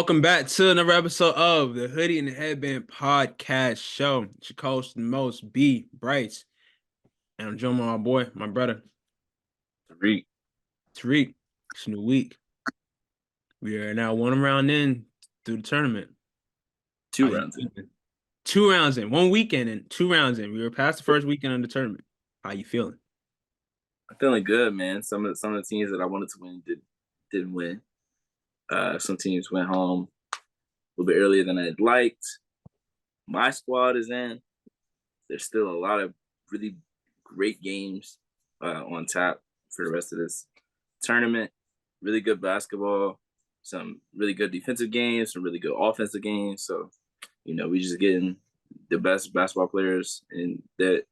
Welcome back to another episode of the Hoodie and the Headband podcast show. It's your host, the most B Bryce, and I'm joined by my boy, my brother, Tariq. Tariq. It's a new week. We are now one round in through the tournament. Two rounds in. 2 rounds in, 1 weekend in, 2 rounds in. We were past the first weekend of the tournament. How you feeling? I'm feeling good, man. Some of the teams that I wanted to win didn't win. Some teams went home a little bit earlier than I'd liked. My squad is in. There's still a lot of really great games on tap for the rest of this tournament. Really good basketball, some really good defensive games, some really good offensive games. So, we just getting the best basketball players and that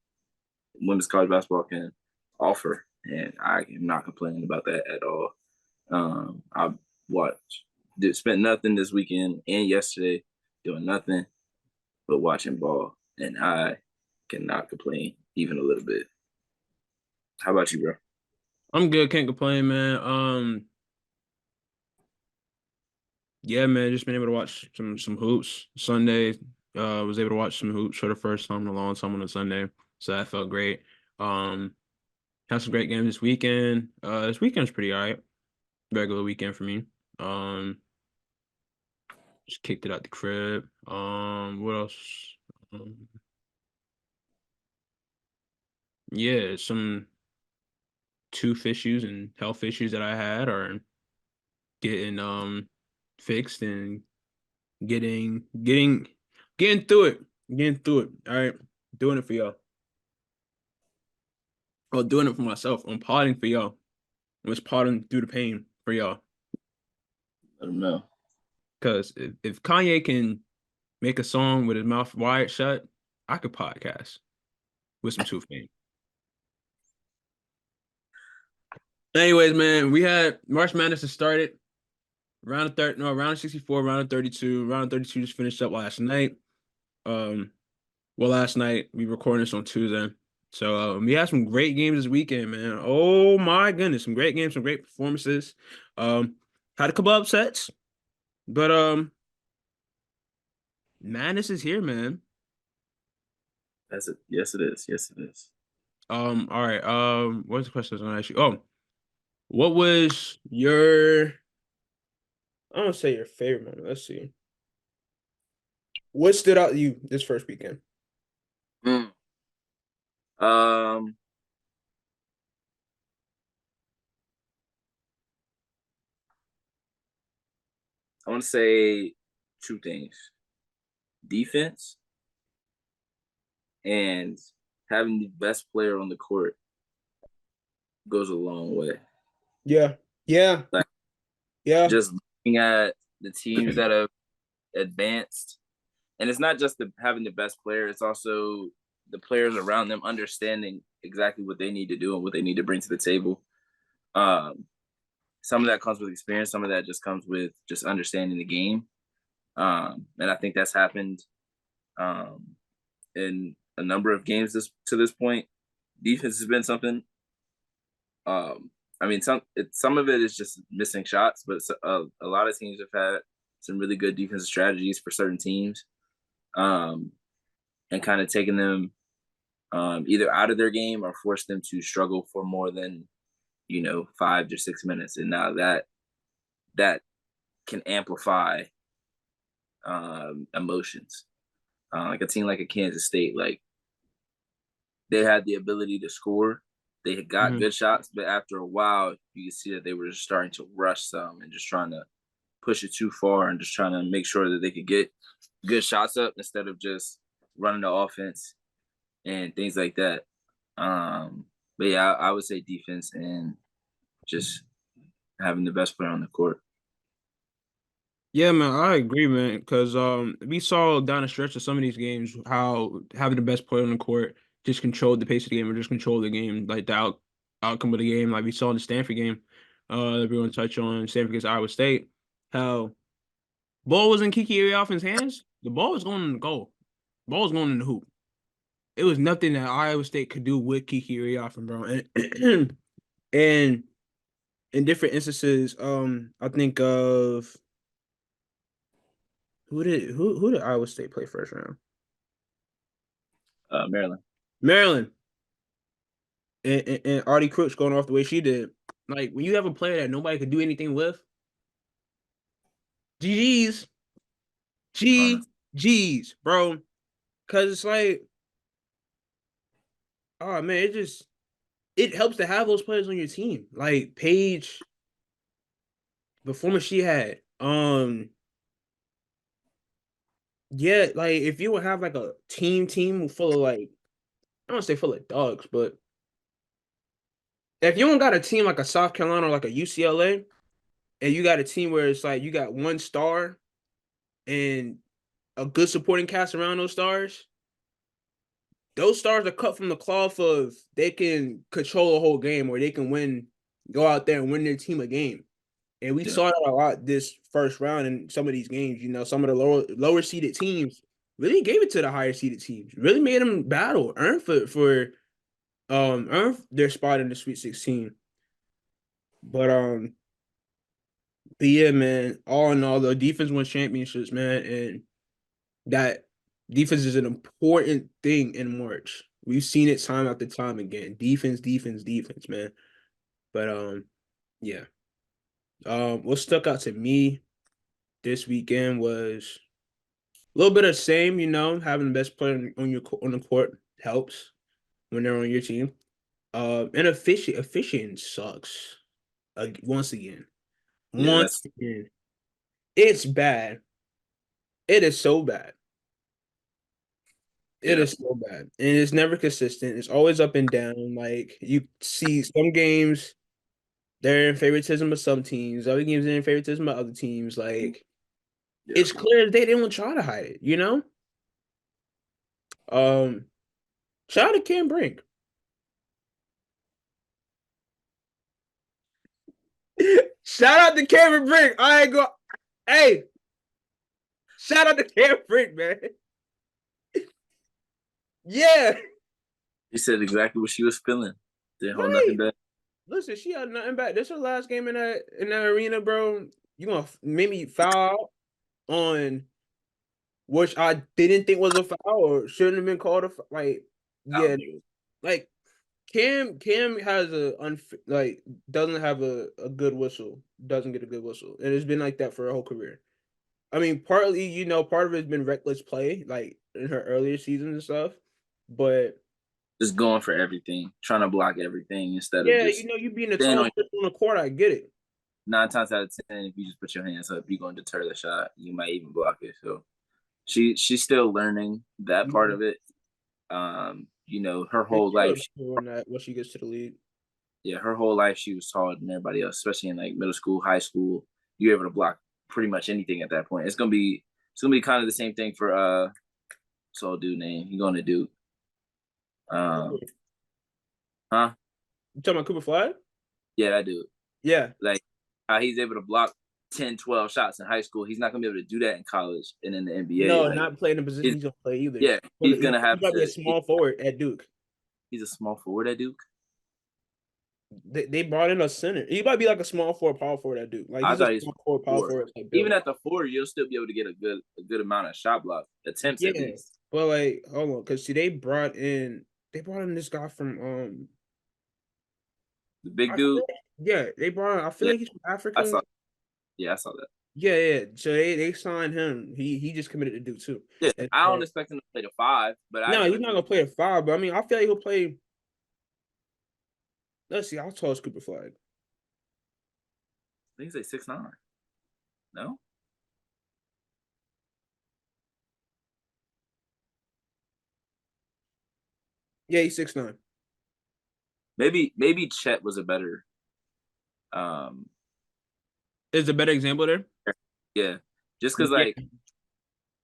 women's college basketball can offer, and I am not complaining about that at all. I spent nothing this weekend and yesterday doing nothing but watching ball, and I cannot complain even a little bit. How about you, bro? I'm good, can't complain, man. Yeah, man, just been able to watch some hoops. Sunday, was able to watch some hoops for the first time in a long time on a Sunday, so that felt great. Had some great games this weekend. This weekend's pretty all right. Regular weekend for me. Just kicked it out the crib. What else? Yeah, some tooth issues and health issues that I had are getting fixed and getting through it. Getting through it. All right. Doing it for y'all. Well, doing it for myself. I'm parting for y'all. I'm just parting through the pain for y'all. I don't know. Because if Kanye can make a song with his mouth wired shut, I could podcast with some tooth pain. Anyways, man, we had March Madness has started. Round of 64, round of 32. Round of 32 just finished up last night. Last night we recorded this on Tuesday. So we had some great games this weekend, man. Oh my goodness, some great games, some great performances. Had a couple upsets, but Madness is here, man. That's it. Yes, it is. Yes, it is. All right. What's the question I was gonna ask you? Oh, what was your I don't say your favorite moment. Let's see. What stood out to you this first weekend? Mm. Um, I want to say two things: defense and having the best player on the court goes a long way. Yeah. Yeah. Like, Yeah. just looking at the teams that have advanced, and it's not just having the best player; it's also the players around them understanding exactly what they need to do and what they need to bring to the table. Um, some of that comes with experience. Some of that just comes with just understanding the game. And I think that's happened in a number of games to this point. Defense has been something. I mean, some of it is just missing shots, but a lot of teams have had some really good defensive strategies for certain teams, and kind of taking them either out of their game or forced them to struggle for more than 5 to 6 minutes. And now that can amplify emotions. Like a team like a Kansas State, like they had the ability to score. They had got good shots, but after a while, you can see that they were just starting to rush some and just trying to push it too far and just trying to make sure that they could get good shots up instead of just running the offense and things like that. But yeah, I would say defense and just having the best player on the court. Yeah, man, I agree, man. Because we saw down the stretch of some of these games how having the best player on the court just controlled the pace of the game or just controlled the game, like the outcome of the game. Like we saw in the Stanford game, that we're going to touch on Stanford against Iowa State, how ball was in Kiki Arioffen's hands. The ball was going in the goal. Ball was going in the hoop. It was nothing that Iowa State could do with Kiki Arioffen, bro. And in different instances, I think of Who did Iowa State play first round? Maryland. Maryland. And Artie Crooks going off the way she did. Like when you have a player that nobody could do anything with, GG's, Honest. GG's, bro. Cause it's like, oh man, it helps to have those players on your team. Like Paige, the former she had. Yeah, like if you would have like a team full of like I don't say full of dogs, but if you don't got a team like a South Carolina or like a UCLA, and you got a team where it's like you got one star and a good supporting cast around those stars are cut from the cloth of they can control a whole game or they can win, go out there and win their team a game. And we Yeah, saw that a lot this first round in some of these games. You know, some of the lower seeded teams really gave it to the higher seeded teams. Really made them battle, earn their spot in the Sweet 16. But but yeah, man. All in all, the defense won championships, man, and that defense is an important thing in March. We've seen it time after time again. Defense, defense, defense, man. But yeah. What stuck out to me this weekend was a little bit of the same, you know, having the best player on the court helps when they're on your team. And efficient sucks. Once again, yeah, once again, it's bad. It is so bad. It yeah. is so bad, and it's never consistent. It's always up and down. Like you see, some games they're in favoritism of some teams, other games they're in favoritism of other teams. Like Yeah. it's clear they didn't try to hide it. You know. Um, Shout out to Cam Brink. Shout out to Cameron Brink. I ain't go. Hey, shout out to Cameron Brink, man. Yeah, She said exactly what she was feeling. Didn't hold right. nothing back. Listen, she had nothing back. This is her last game in that arena, bro. You gonna maybe foul on which I didn't think was a foul or shouldn't have been called a foul. Like, I don't yeah, think it was. like Cam has like doesn't have a good whistle, doesn't get a good whistle, and it's been like that for her whole career. I mean, partly, you know, part of it's been reckless play, like in her earlier seasons and stuff. But Just going for everything, trying to block everything instead of yeah, you just know, you being the staying tallest on. person on the court, I get it. 9 times out of 10, if you just put your hands up, you're going to deter the shot. You might even block it. So she's still learning that part Mhm. of it. Her And whole she'll life, improve on that when she gets to the league. yeah, her whole life she was taller than everybody else, especially in like middle school, high school. You're able to block pretty much anything at that point. It's gonna be kind of the same thing for so dude name. He going to Duke. Um, You huh? talking about Cooper Flag? Yeah, that dude. Yeah. Like how he's able to block 10, 12 shots in high school. He's not gonna be able to do that in college and in the NBA. No, Like not playing the position he's he's gonna play either. yeah, he's gonna He's have gonna be a to. small forward at Duke. He's a small forward at Duke. They brought in a center. He might be like a small forward, power forward at Duke. Like I he's a thought he's small forward, power four. forward type Even build. at the four, you'll still be able to get a good amount of shot block attempts at Yeah, least. but like, hold on, because see, they brought in this guy from The big I feel dude, yeah, they brought in, I feel yeah, like he's from I Africa. saw. Yeah, I saw that. Yeah, yeah. So they signed him. He just committed to Duke too. Yeah, And I don't so expect him to play the five, but I no, he's expect not him gonna to. play a five. But I mean, I feel like he'll play. Let's see, how tall is Cooper Flag? I think he's like 6'9". No, Yeah, he's 6'9". maybe Chet was a better. Um, Is a better example there? yeah, just because Yeah. like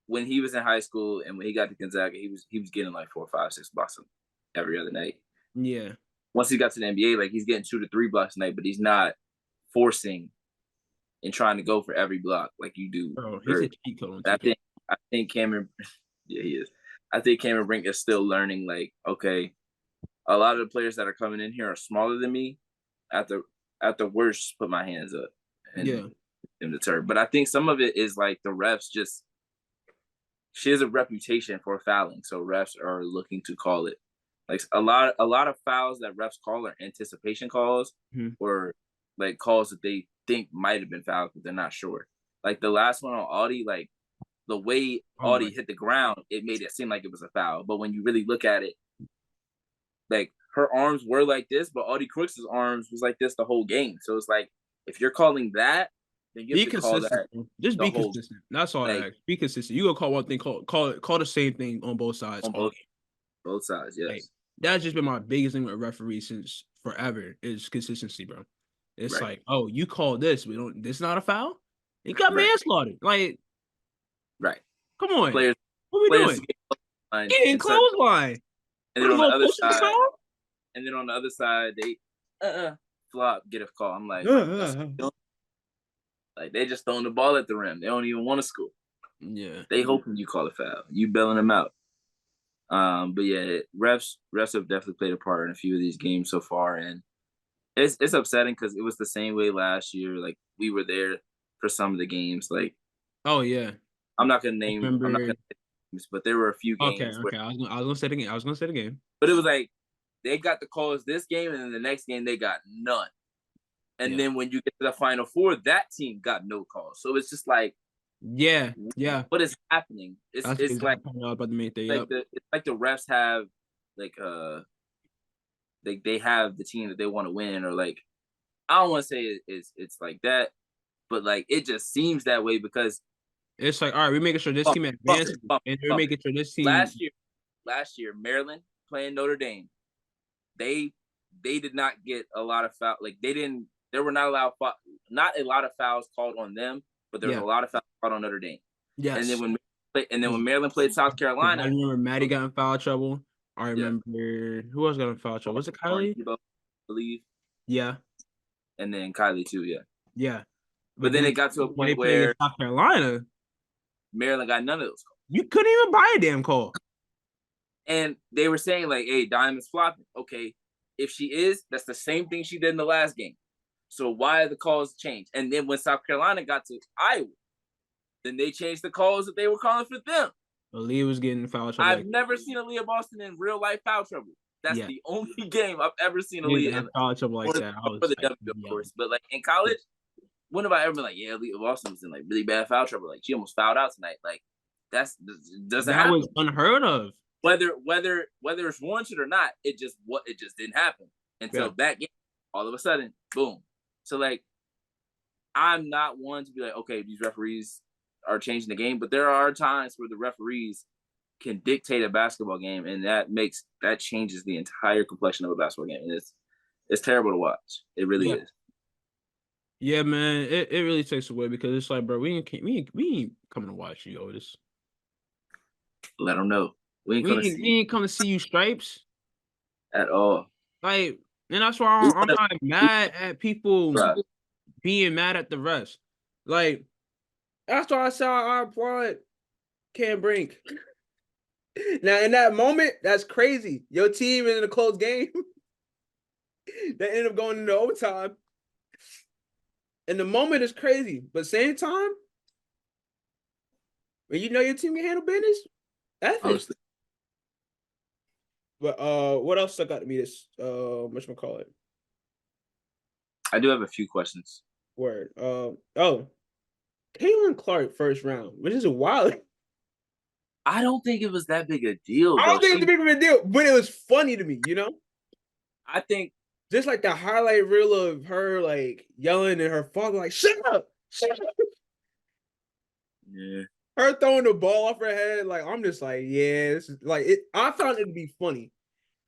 when he was in high school and when he got to Gonzaga, he was getting like 4, 5, 6 blocks every other night. Yeah. Once he got to the NBA, like he's getting 2 to 3 blocks a night, but he's not forcing and trying to go for every block like you do. Bro, he's Or a cheat code on I 2K. think Cameron, yeah, he is. I think Cameron Brink is still learning. Like, okay, a lot of the players that are coming in here are smaller than me. At the worst, put my hands up and Yeah. deter. But I think some of it is like the refs just she has a reputation for fouling, so refs are looking to call it. Like a lot of fouls that refs call are anticipation calls Mhm. or like calls that they think might have been fouled, but they're not sure. Like the last one on Audie, like the way Oh my, Audie hit the ground, it made it seem like it was a foul. But when you really look at it, like her arms were like this, but Audie Crooks' arms was like this the whole game. So it's like if you're calling that, then you have be to call consistent, that bro. Just the be whole consistent. That's all I like ask. Be consistent. You gonna call one thing, call the same thing on both sides on all both game. both sides. Like Yes, that's just been my biggest thing with referees since forever is consistency, bro. It's right, like, oh, you call this, we don't. This not a foul. You got right, manslaughter. Like, right. come on, Players what we players doing? get line Getting and certain, clothesline. and Put then a on the little other push in the side, song. they flop, get a call. I'm like, that's like they just throwing the ball at the rim. They don't even want to score. Yeah. They hoping you call a foul. You bailing them out. But yeah, refs have definitely played a part in a few of these games so far, and it's upsetting because it was the same way last year. Like we were there for some of the games. Like Oh yeah. I I'm not remember. gonna name names, but there were a few Okay. games where, Okay. I was gonna say it again. I was gonna say it again. but it was like they got the calls this game, and then the next game they got none. And Yeah. then when you get to the final four, that team got no calls. So it's just like, Yeah. Yeah. what is happening? That's It's like exactly what I was about to make there. like Yep. the refs have like they have the team that they want to win, or like I don't want to say it's like that, but like it just seems that way because It's like, all right, we're making sure this bump team it, bump it, advances, bump and it, we're bump it. making sure this team. Last year, Maryland playing Notre Dame, they they did not get a lot of foul. Like they didn't. There were not a lot of fouls called on them, but there was a Yeah. lot of fouls called on Notre Dame. And then Yes. when Maryland played South I Carolina, remember Maddie got in foul trouble. I yeah, remember who else got in foul trouble? Was it Kylie? Debo, I believe, Yeah. and then Kylie too, yeah. Yeah. But But then then it got to a when they point played where against South Carolina, Maryland got none of those calls. you couldn't even buy a damn call. And they were saying like, "Hey, Diamond's flopping." Okay, if she is, that's the same thing she did in the last game. So why are the calls changed? And then when South Carolina got to Iowa, then they changed the calls that they were calling for them. Lee was getting in foul trouble I've like, never seen Aaliyah Boston in real life foul trouble. That's yeah, the only game I've ever seen he Aaliyah got in, in foul trouble like that. I for was the like, W, of yo, course. But like in college, when have I ever been like, yeah, Aaliyah Boston was in like really bad foul trouble? Like she almost fouled out tonight. Like that's doesn't that was happen. unheard of. Whether it's warranted or not, it just didn't happen Yeah, until that game. All of a sudden, boom. So like, I'm not one to be like, okay, these referees are changing the game, but there are times where the referees can dictate a basketball game, and that changes the entire complexion of a basketball game, and it's terrible to watch. It really yeah, is. yeah, man. It really takes away because it's like, bro, we ain't coming to watch you, Otis. Let them know we ain't gonna see We ain't come to see you stripes. at all. Like, and that's why We I'm wanna, not mad at people bro, being mad at the refs. Like, that's why I said I applaud Cam Brink. Now, in that moment, that's crazy. Your team is in a close game. They end up going into overtime. And the moment is crazy. But same time, when you know your team can handle business, F it. honestly, But what else stuck out to me this whatchamacallit? I do have a few questions. Word. Caitlin Clark first round, which is a wild. I don't think it was that big a deal I though. don't think it's a big of a deal, but it was funny to me, I think Just like the highlight reel of her like yelling and her father like, shut up, shut up. yeah. Her throwing the ball off her head, like I'm just like, yeah, this is like it. I found it to be funny.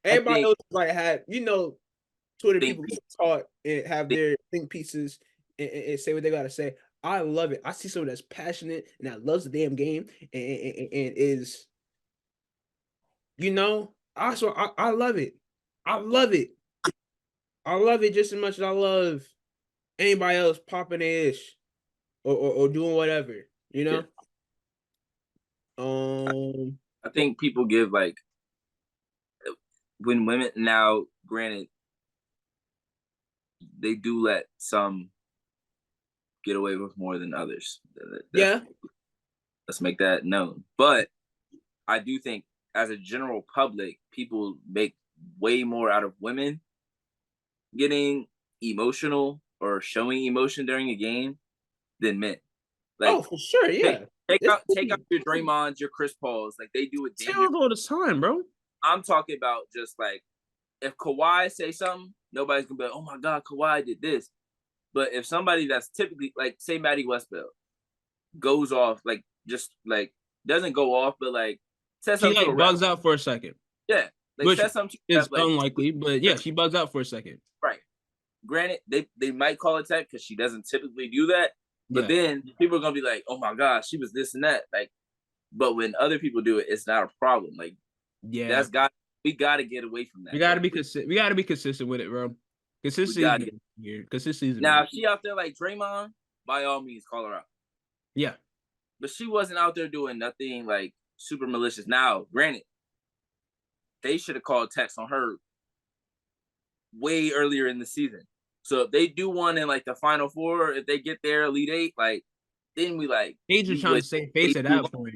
I Everybody think else like had, Twitter think people talk and have think their think pieces and say what they gotta say. I love it. I see someone that's passionate and that loves the damn game and is, I love it. I love it. I love it just as much as I love anybody else popping their ish or doing whatever, you yeah. know? Um, I think people give like when women now, granted, they do let some get away with more than others. yeah, Let's make that known. But I do think, as a general public, people make way more out of women getting emotional or showing emotion during a game than men. Oh, Like, for sure, take yeah. take It's out take out your Draymonds, your Chris Pauls. Like, they do it damn near. tails all the time, bro. I'm talking about just like, if Kawhi say something, nobody's gonna be like, "Oh my God, Kawhi did this." But if somebody that's typically like, say, Maddie Westbeld goes off, like, just like, doesn't go off, but like, says She something to like a ref, bugs out for a second, yeah, like, which says something to a is ref, like, unlikely, but yeah, she bugs out for a second. right. Granted, they might call it tech because she doesn't typically do that, but Yeah, then people are gonna be like, "Oh my gosh, she was this and that." Like, but when other people do it, it's not a problem. Like, yeah. that's got we got to get away from We that, gotta bro. be consistent. We gotta be consistent with it, bro. We Consistency is got to the get. here. Consistency is the Now, main. if she out there like Draymond, by all means, call her out. Yeah, But she wasn't out there doing nothing like super malicious. Now, granted, they should have called text on her way earlier in the season. So if they do one in like the Final Four, if they get there, Elite Eight, like, then we like, they just you trying to wait save way face at too that long. point.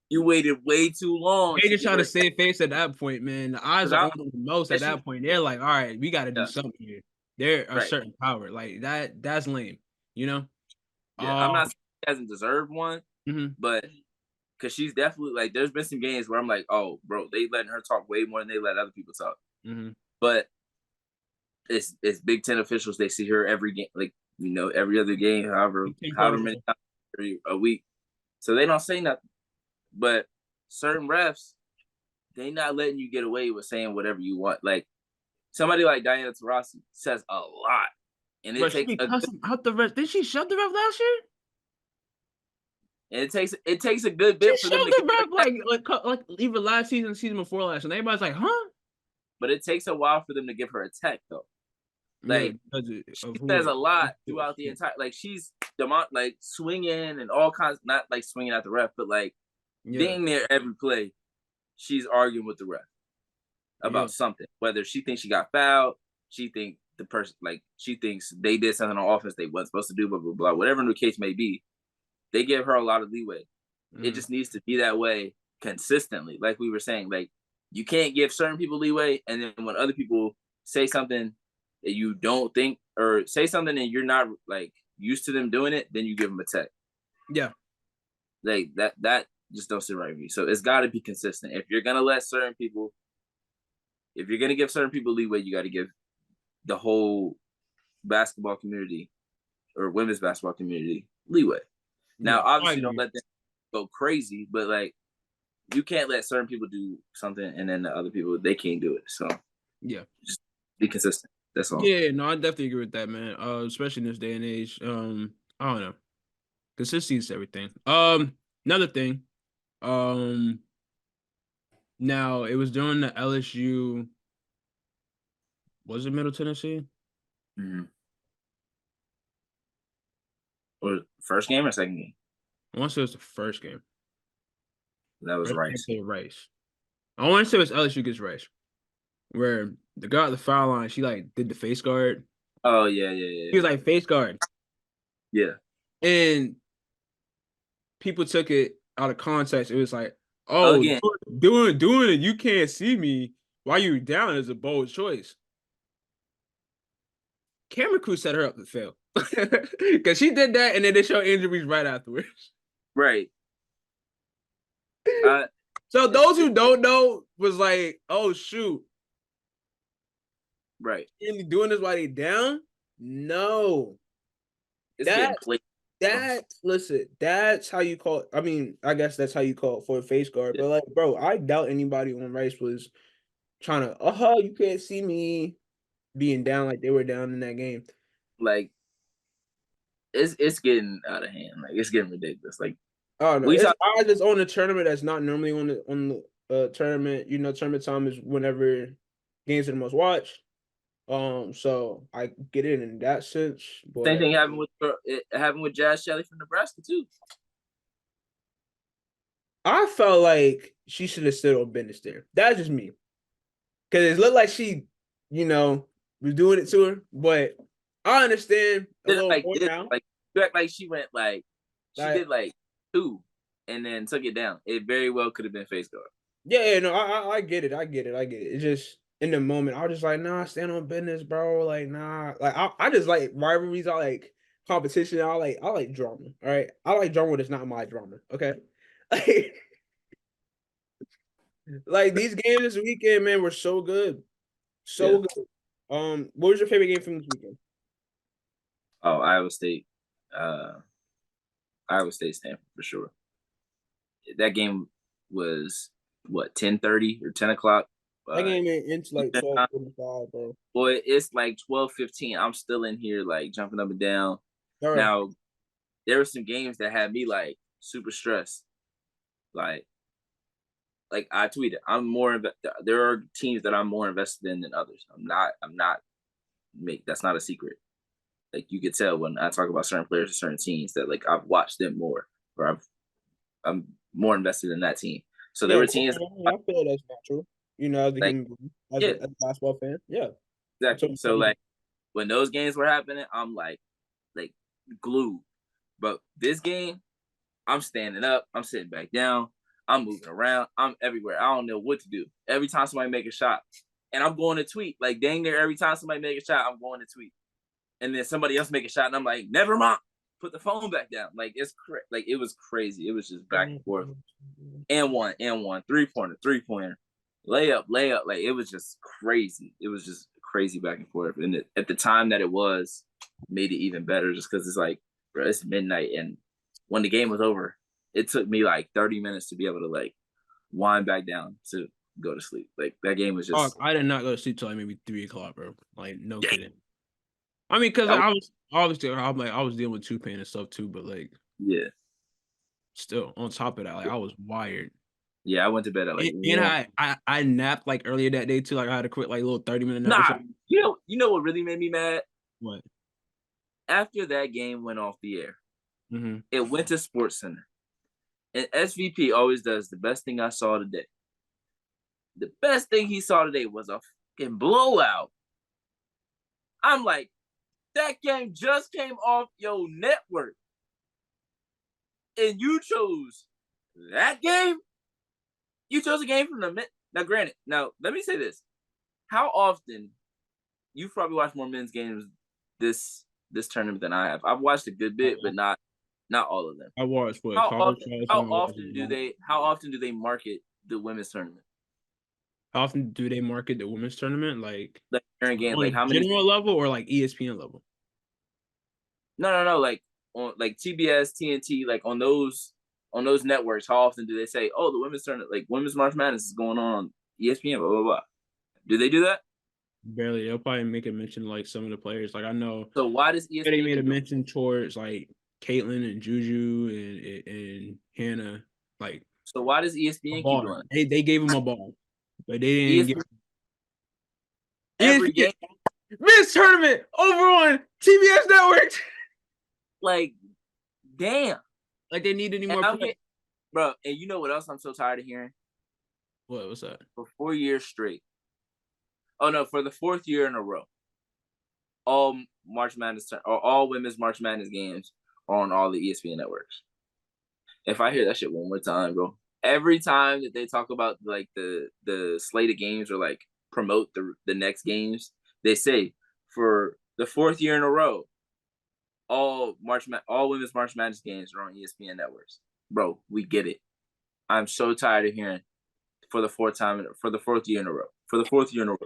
You waited way too long They to just give trying to her. save face at that point, man. The eyes Because are I, on them the most at especially, that point. They're like, all right, we got to do yeah, something here. They're a right, certain power like that. That's lame, you know. yeah. I'm Um, not saying she hasn't deserved one, mhm, but because she's definitely like, there's been some games where I'm like, oh, bro, they letting her talk way more than they let other people talk. mhm. But it's Big Ten officials. They see her every game, like, every other game, however Big Ten however call. many times a week. So they don't say nothing. But certain refs, they not letting you get away with saying whatever you want. Like, somebody like Diana Taurasi says a lot, and But she be cussing out the rest. Did she shut the ref last year? it takes a good She bit for them shoved to the give her ref a tech, like even last season, season before last, and everybody's like, huh? but it takes a while for them to give her a tech though. Yeah, Like, because she of says who? a lot throughout the entire. Like, she's like swinging and all kinds, not like swinging at the ref, but like Yeah, being there every play. She's arguing with the ref yeah, about something, whether she thinks she got fouled, she think the person, like, she thinks they did something on offense they wasn't supposed to do, blah blah blah. Whatever the case may be, they give her a lot of leeway. It mhm. just needs to be that way consistently. Like we were saying, like, you can't give certain people leeway, and then when other people say something that you don't think, or say something and you're not like used to them doing it, then you give them a tech. Yeah, Like, that just don't sit right with me. So it's got to be consistent. If you're gonna let certain people, if you're gonna give certain people leeway, you got to give the whole basketball community or women's basketball community leeway. Now, yeah. I obviously, don't agree. let them go crazy, but like, you can't let certain people do something and then the other people, they can't do it. So Yeah. just be consistent. That's all. Yeah, no, I definitely agree with that, man. Especially in this day and age. I don't know. Consistency is everything. Another thing. Um, Now it was during the LSU. Was it Middle Tennessee? Mm-hmm. Or first game or second game? I want to say it was the first game. That was First game Rice. played Rice. I want to say it was LSU against Rice, where the girl at the foul line, she like did the face guard. Oh yeah, yeah, He yeah, was like face guard, yeah. and people took it out of context. It was like, oh, Again, doing it. You can't see me while you down is a bold choice. Camera crew set her up to fail because she did that, and then they show injuries right afterwards. right. Uh, So it's, those who it's don't know was like, oh shoot, right. really doing this while they down? No. It's That getting played. listen, that's how you call it. I mean, I guess that's how you call it for a face guard. Yeah. But like, bro, I doubt anybody on Rice was trying to, you can't see me being down like they were down in that game. Like, it's getting out of hand. Like, it's getting ridiculous. Like, I don't know. we It's talk. I just on the tournament that's not normally on the tournament. You know, tournament time is whenever games are the most watched. So I get it in that sense, Same but thing happened with it happened with Jazz Shelley from Nebraska too. I felt like she should have stood on business there. That's just me. Because it looked like she, you know, was doing it to her. But I understand a Did it little like more this, now. like, you act like she went like she Like, did like two. and then took it down. It very well could have been face guard. Yeah, no, I get it. I get it. I get it. It's just in the moment, I was just like, nah, stand on business, bro. Like, nah. Like I just like rivalries, I like competition, I like drama. All right. I like drama when it's not my drama. Okay. Like these games this weekend, man, were so good. Yeah. So good. What was your favorite game from this weekend? Oh, Iowa State. Iowa State Stanford for sure. That game was what 10:30 or 10 o'clock. That Uh, game went into like 12:45, bro. boy, it's like 12:15. I'm still in here like jumping up and down. All right. Now there were some games that had me like super stressed. Like I tweeted, I'm more. There are teams that I'm more invested in than others. I'm not. Make that's not a secret. Like you could tell when I talk about certain players or certain teams that like I've watched them more, or I'm more invested in that team. So there Yeah, were okay, teams yeah, I feel that's natural. You know, as a like human being, yeah, as a basketball fan. Yeah. That's exactly. what So like when those games were happening, I'm like glued. But this game, I'm standing up, I'm sitting back down, I'm moving around, I'm everywhere. I don't know what to do. Every time somebody make a shot, and I'm going to tweet. Like dang near every time somebody make a shot, I'm going to tweet. And then somebody else make a shot, and I'm like, never mind. Put the phone back down. Like like it was crazy. It was just back and forth. And one, 3-pointer, 3-pointer, layup, layup. Like it was just crazy. It was just crazy back and forth. And at the time that it was, made it even better just because it's like, bro, it's midnight. And when the game was over, it took me like 30 minutes to be able to like wind back down to go to sleep. Like that game was oh, just, I did not go to sleep till like maybe 3 o'clock, bro. Like no dang. kidding. I mean, because I, I was obviously I was dealing with 2 pain and stuff too, but like yeah. still on top of that, like I was wired. Yeah, I went to bed at like And 1. I napped like earlier that day too. Like I had to quit like a little 30-minute nap or Nah, something. you know what really made me mad? What? After that game went off the air, Mm-hmm. it went to Sports Center. And SVP always does the best thing I saw today. The best thing he saw today was a fucking blowout. I'm like, that game just came off your network. And you chose that game? You chose a game from the mid. Now, granted, now let me say this. How often you've probably watched more men's games this tournament than I have. I've watched a good bit, but not all of them. I watched what How college often trials. how often do they market the women's tournament? How often do they market the women's tournament? Like during games, On a like how many? general level or like ESPN level? No. Like on like TBS, TNT, like on those networks. How often do they say, "Oh, the women's tournament, like women's March Madness is going on ESPN"? Blah blah blah. Do they do that? Barely. They'll probably make a mention like some of the players. Like I know So why does they ESPN made a keep doing? mention towards like Caitlyn and Juju and Hannah. Like So why does a ESPN keep ball. doing They gave him a ball, but they it? didn't give ESPN every ESPN game, men's tournament over on TBS network. like damn. Like they need any And more I'm players. getting, bro. And you know what else I'm so tired of hearing? What was that? For 4 years straight. Oh no, for the fourth year in a row, all March Madness or all women's March Madness games are on all the ESPN networks. If I hear that shit one more time, bro, every time that they talk about like the slate of games or like promote the next games, they say for the fourth year in a row, all women's March Madness games are on ESPN networks. Bro, we get it. I'm so tired of hearing for the fourth year in a row. For the fourth year in a row.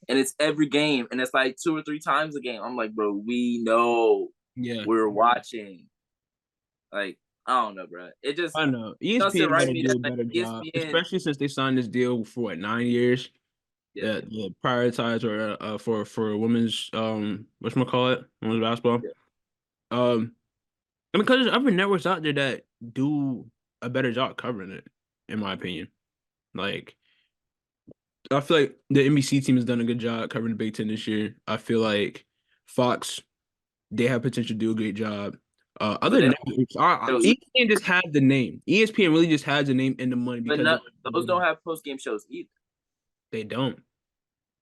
And it's every game, and it's like 2 or 3 times a game. I'm like, bro, we know Yeah, we're watching. Like, I don't know, bro. It just I know. doesn't ESPN got write to me do that a like better job, ESPN. especially since they signed this deal for what 9 years. Yeah, That prioritize or for women's whatchamacallit, women's basketball. yeah. And because there's other networks out there that do a better job covering it, in my opinion. Like I feel like the NBC team has done a good job covering the Big Ten this year. I feel like Fox, they have potential to do a great job. But Other they networks, don't. ESPN just has the name. ESPN really just has the name and the money But because not those don't have post game shows either. they don't.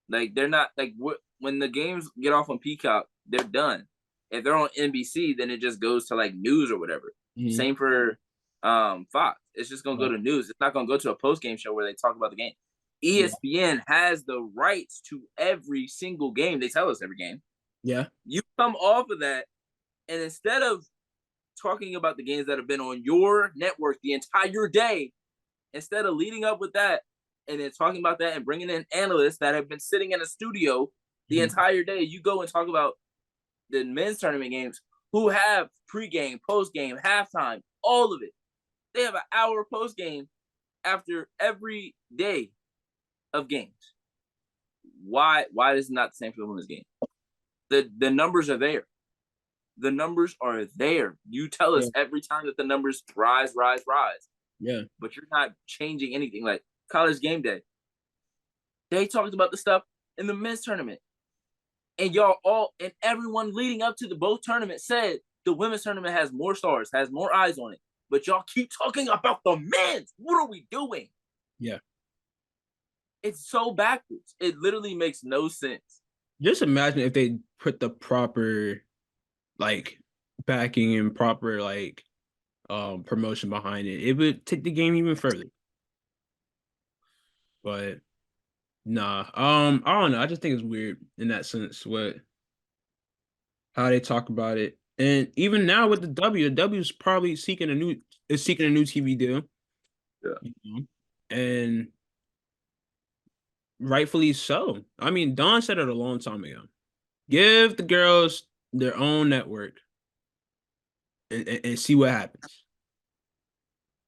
Like they're not like when the games get off on Peacock, they're done. If they're on NBC, then it just goes to like news or whatever. Mhm. Same for Fox. It's just gonna go Right. to news. It's not gonna go to a post game show where they talk about the game. Yeah. ESPN has the rights to every single game. They tell us every game. Yeah. You come off of that, and instead of talking about the games that have been on your network the entire day, instead of leading up with that and then talking about that and bringing in analysts that have been sitting in a studio the Mhm. entire day, you go and talk about the men's tournament games who have pregame, postgame, halftime, all of it. They have an hour postgame after every day of games. Why is it not the same for the women's game? The numbers are there. The numbers are there. You tell Yeah. us every time that the numbers rise, rise, rise, Yeah. but you're not changing anything. Like college game day, they talked about the stuff in the men's tournament, and y'all all and everyone leading up to the both tournaments said the women's tournament has more stars, has more eyes on it. But y'all keep talking about the men's. What are we doing? Yeah. It's so backwards. It literally makes no sense. Just imagine if they put the proper like backing and proper like promotion behind it. It would take the game even further. But nah. I don't know. I just think it's weird in that sense what how they talk about it. And even now with the W is probably seeking a new TV deal. Yeah. You know? And rightfully so. I mean, Don said it a long time ago. Give the girls their own network and see what happens.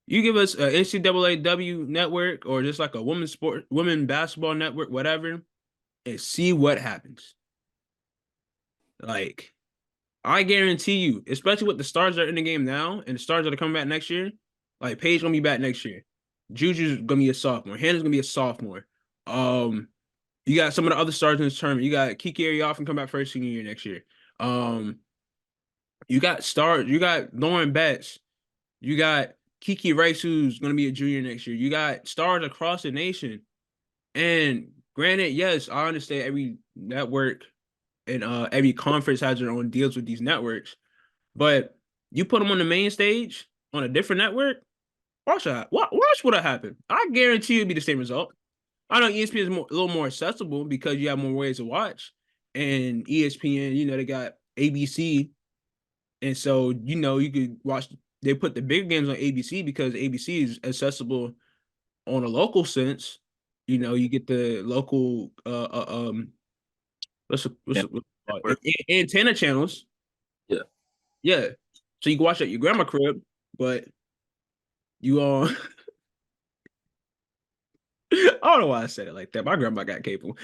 You give us a NCAA network or just like a women basketball network, whatever, and see what happens. Like, I guarantee you, especially with the stars that are in the game now and the stars that are coming back next year, like Paige gonna be back next year. Juju's gonna be a sophomore. Hannah's gonna be a sophomore. Um, you got some of the other stars in this tournament. You got Kiki Arioff come back first senior year next year. Um, you got stars. You got Lauren Betts. You got Kiki Rice, who's going to be a junior next year. You got stars across the nation. And granted, yes, I understand every network and every conference has their own deals with these networks. But you put them on the main stage on a different network, watch that. Watch what'll happen. I guarantee it'll be the same result. I know ESPN is a little more accessible because you have more ways to watch. And ESPN, they got ABC, and so, you could watch, they put the big games on ABC because ABC is accessible on a local sense. You get the local, Yeah. what's it called? Network. Antenna channels. Yeah. Yeah. So you can watch at your grandma crib, but you, I don't know why I said it like that. My grandma got cable.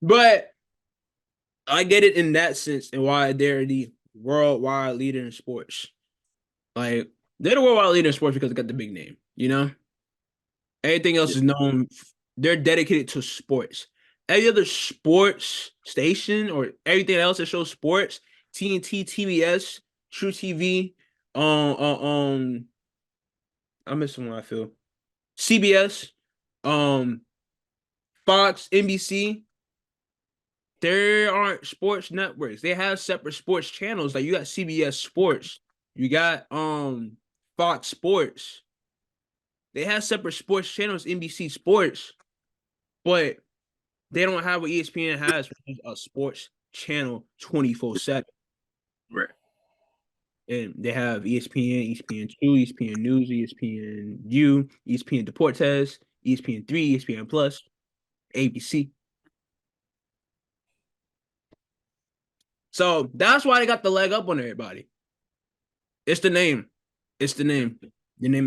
But I get it in that sense and why they're the worldwide leader in sports. Like, they're the worldwide leader in sports because they got the big name, Everything else Yeah. is known. They're dedicated to sports. Every other sports station or everything else that shows sports, TNT, TBS, True TV, um, um, um I'm missing one. I feel CBS, um, Fox, NBC. There aren't sports networks. They have separate sports channels. Like you got CBS Sports, you got Fox Sports. They have separate sports channels, NBC Sports, but they don't have what ESPN has, which is a sports channel 24/7. Right. And they have ESPN, ESPN2, ESPN News, ESPNU, ESPN Deportes, ESPN3, ESPN Plus, ABC. So that's why they got the leg up on everybody. It's the name. It's the name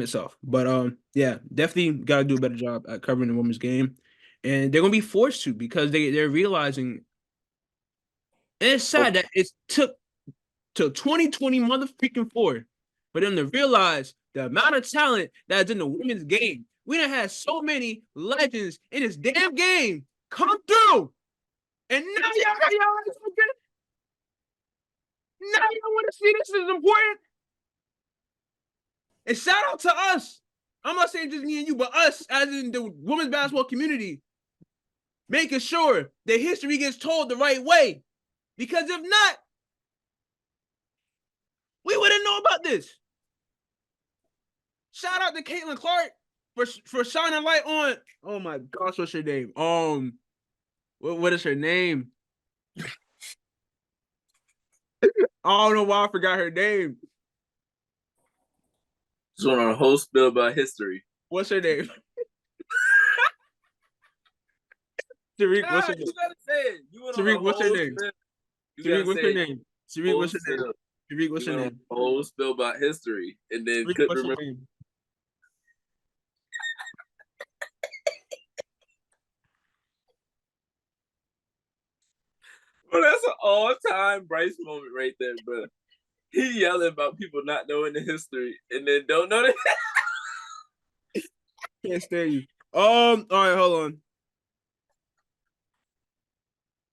itself. But yeah, definitely gotta do a better job at covering the women's game. And they're gonna be forced to because they're realizing, and it's Oh, sad that it took to 2020 motherfucking four for them to realize the amount of talent that's in the women's game. We done had so many legends in this damn game come through. And now y'all want to see this is important. And shout out to us. I'm not saying just me and you, but us as in the women's basketball community, making sure that history gets told the right way. Because if not, we we wouldn't know about this. Shout out to Caitlin Clark for shining light on. Oh my gosh, what's her name? What is her name? I don't know why I forgot her name. Just went on a whole spill about history. What's her name? Tariq, what's her name? You gotta say it. You went on Tariq, a what's her whole name? spill. You Tariq, gotta what's her say name? Tariq, whole what's her name? spill. Tariq, what's You her went on name? a whole spill about history, and then Tariq, couldn't what's her remember. name? Bro, that's an all-time Bryce moment right there, bro. He yelling about people not knowing the history, and then don't know the. Can't stand you. All right, hold on.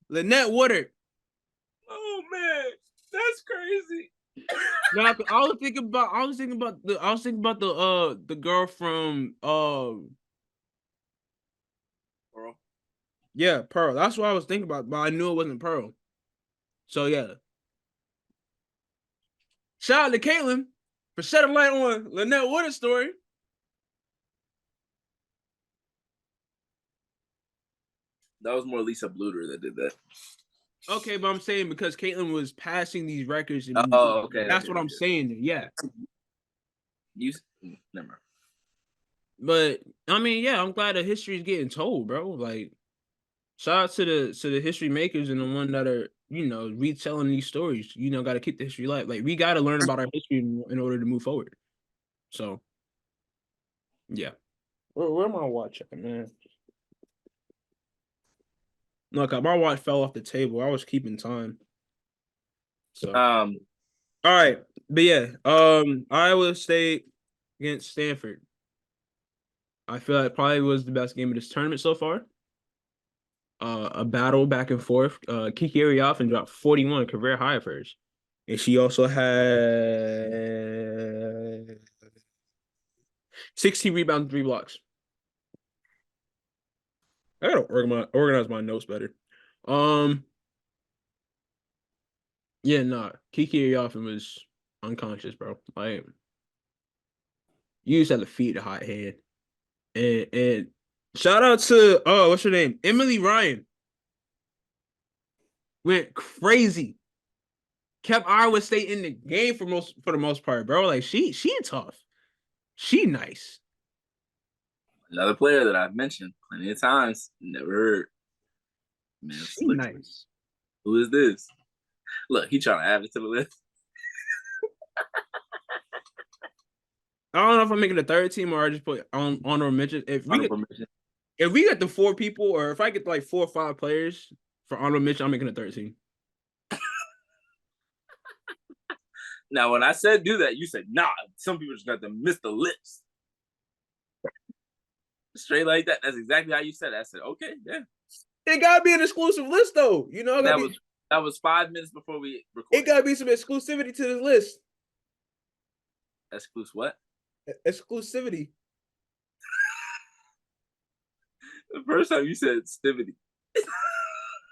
Lynette Woodard. Oh man, that's crazy. No, I was thinking about the girl from Bro, yeah, Pearl. That's what I was thinking about, but I knew it wasn't Pearl. So yeah. Shout out to Caitlin for shedding light on Lynette Woodard's story. that was more Lisa Bluter that did that. Okay, but I'm saying because Caitlin was passing these records, and Oh, okay, that's okay, what I'm okay. saying. Yeah, You never mind. but I mean, yeah, I'm glad the history is getting told, bro. Like, shout out to the history makers and the one that are retelling these stories. Got to keep the history alive. Like, we got to learn about our history in order to move forward. So, yeah. Where my watch at, man? Look, my watch fell off the table. I was keeping time. So, Um, all right, but yeah, Iowa State against Stanford. I feel like probably was the best game of this tournament so far. A battle back and forth. Kiki Arioffen dropped 41, career high of hers. And she also had 16 rebounds, 3 blocks. I gotta organize my notes better. Um, yeah, nah. Kiki Arioffen was unconscious, bro. Like, you just had to feed the hot hand. And shout out to what's her name? Emily Ryan. Went crazy. Kept Iowa State in the game for the most part, bro. Like she tough. She nice. another player that I've mentioned plenty of times, never heard. Man, She look, nice. who is this? Look, he trying to add it to the list. I don't know if I'm making a third team or I just put on honorable mention. Honorable mention. If we get the 4 people, or if I get like 4 or 5 players for honorable mention, I'm making a third team. Now, when I said do that, you said nah. Some people just got to miss the list. Straight like that. That's exactly how you said it. I said, okay, yeah. It gotta be an exclusive list, though. That was 5 minutes before we recorded. It gotta be some exclusivity to this list. Exclusive what? Exclusivity. The first time you said stivity.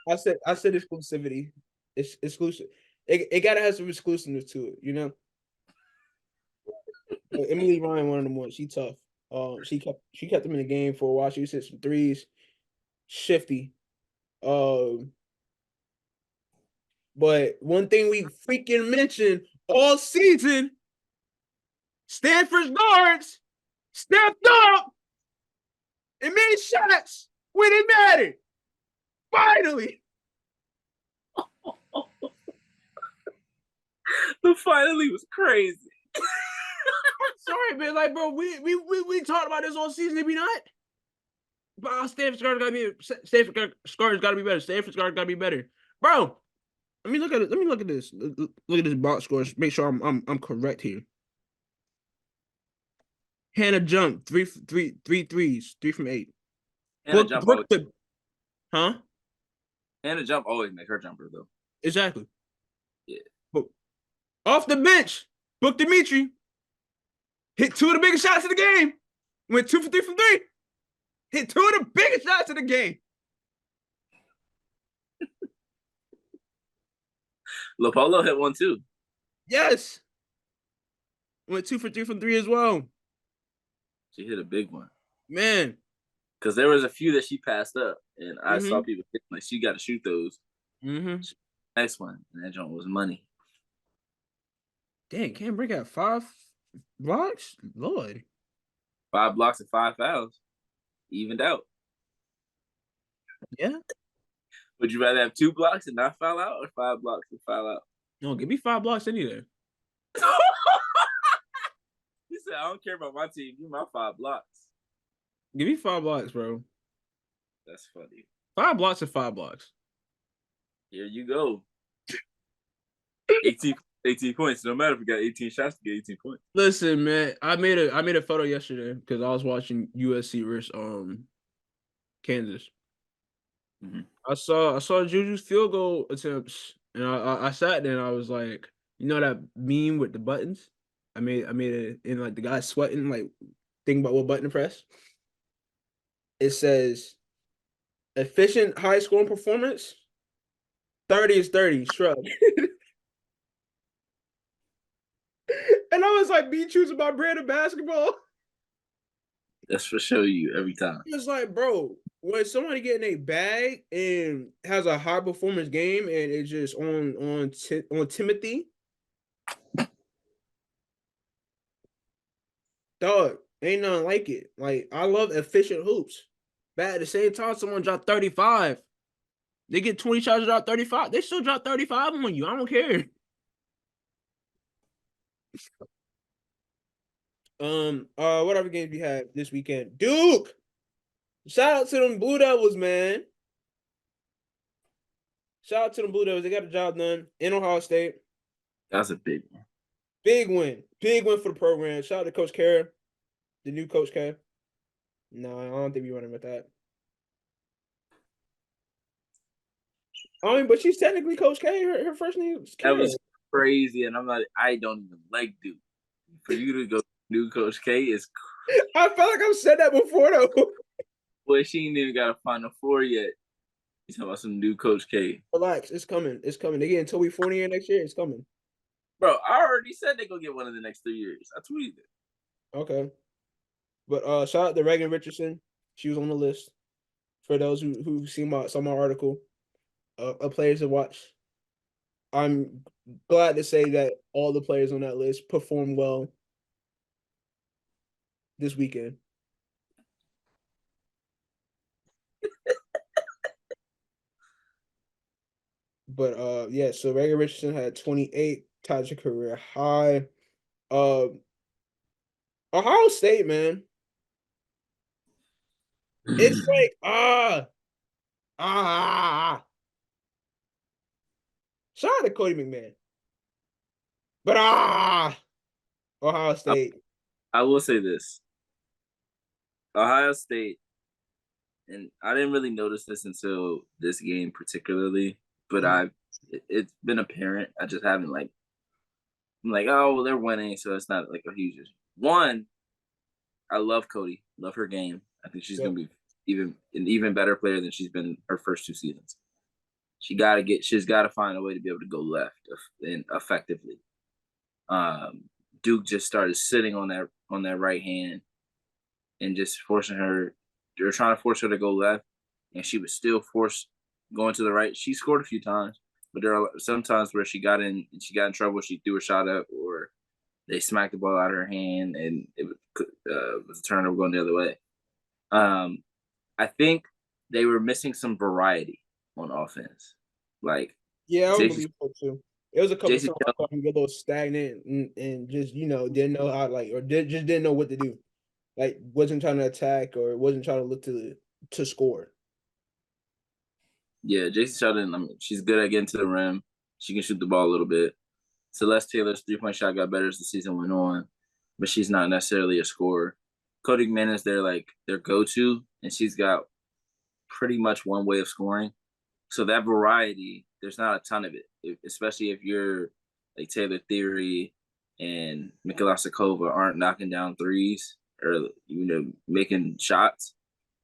I said exclusivity. It's exclusive. It gotta have some exclusiveness to it. Emily Ryan, one of them ones. She tough. She kept them in the game for a while. She hit some threes, shifty. But one thing we freaking mentioned all season, Stanford's guards stepped up and made shots when it mattered. Finally. The finally was crazy. Sorry, man. Like, bro, we talked about this all season, did we not? But Stanford's guards gotta be better. Stanford's guards gotta be better. Bro, let me look at it. Let me look at this. Look at this box scores. Make sure I'm correct here. Hannah jumped three threes, 3 from 8. Hannah jump always. Huh? Hannah jump always make her jumper though. Exactly. Yeah. But off the bench, Book Dimitri hit 2 of the biggest shots of the game. Went 2 for 3 from 3. Hit 2 of the biggest shots of the game. LaPolo hit one too. Yes. Went 2 for 3 from three as well. She hit a big one. Man. Because there was a few that she passed up, and I saw Mm-hmm. people like she got to shoot those. Mm-hmm. Next one, and that joint was money. Dang, Cam Brick got 5 blocks? Lord. 5 blocks and 5 fouls, evened out. Yeah. Would you rather have 2 blocks and not foul out, or 5 blocks and foul out? No, give me 5 blocks any day. He said, "I don't care about my team. Give me my 5 blocks." Give me 5 blocks, bro. That's funny. 5 blocks and 5 blocks. Here you go. 18 points. No matter if we got 18 shots to get 18 points. Listen, man, I made a photo yesterday because I was watching USC versus Kansas. Mm-hmm. I saw Juju's field goal attempts, and I sat there and I was like, you know that meme with the buttons? I made it in like the guy sweating, like thinking about what button to press. It says efficient high scoring performance. 30 is 30, shrug. And I was like, be choosing my brand of basketball. That's for sure you every time. It's like, bro, when somebody getting a bag and has a high performance game and it's just on Timothy, dog, ain't nothing like it. Like I love efficient hoops. But at the same time, someone dropped 35. They get 20 shots, drop 35. They still drop 35 on you. I don't care. Whatever games we had this weekend. Duke! Shout out to them Blue Devils, man. Shout out to them Blue Devils. They got the job done in Ohio State. That's a big one. Big win. Big win for the program. Shout out to Coach Kara, the new Coach K. No, I don't think we running with that. I mean, but she's technically Coach K. Her first name is That Kara. was crazy, and I'm not. I don't even like Duke. For you to go new Coach K is. I felt like I've said that before, though. Boy, she ain't even got a Final Four yet. You talking about some new Coach K? Relax. It's coming. It's coming. They getting Toby Fournier next year. It's coming. Bro, I already said they gonna get one in the next 3 years. I tweeted it. Okay. But shout out to Reagan Richardson. She was on the list. For those who seen my saw my article, players to watch. I'm glad to say that all the players on that list performed well this weekend. But yeah, so Reagan Richardson had 28, tied your career high. Ohio State, man. It's like ah. Shout out to Cody McMahon. But Ohio State. I will say this: Ohio State, and I didn't really notice this until this game particularly, but it's been apparent. I just haven't like. I'm like, oh, well, they're winning, so it's not like a huge issue. One, I love Cody, love her game. I think she's Yep. gonna be an even better player than she's been her first 2 seasons. She's got to find a way to be able to go left and effectively. Duke just started sitting on that right hand and just forcing her. They were trying to force her to go left, and she was still forced going to the right. She scored a few times, but there are some times where she got in trouble. She threw a shot up, or they smacked the ball out of her hand, and it was a turnover going the other way. I think they were missing some variety on offense. Like, Yeah, I don't Jason, believe so too. It was a couple Jason times I thought he get a little stagnant and just didn't know how just didn't know what to do. Like wasn't trying to attack or wasn't trying to look to score. Yeah, Jason Sheldon. I mean, she's good at getting to the rim. She can shoot the ball a little bit. Celeste Taylor's 3-point shot got better as the season went on, but she's not necessarily a scorer. Cody McMahon is their go-to, and she's got pretty much one way of scoring. So that variety, there's not a ton of it, especially if you're like Taylor Theory and Mikhaila Sakova aren't knocking down threes or making shots.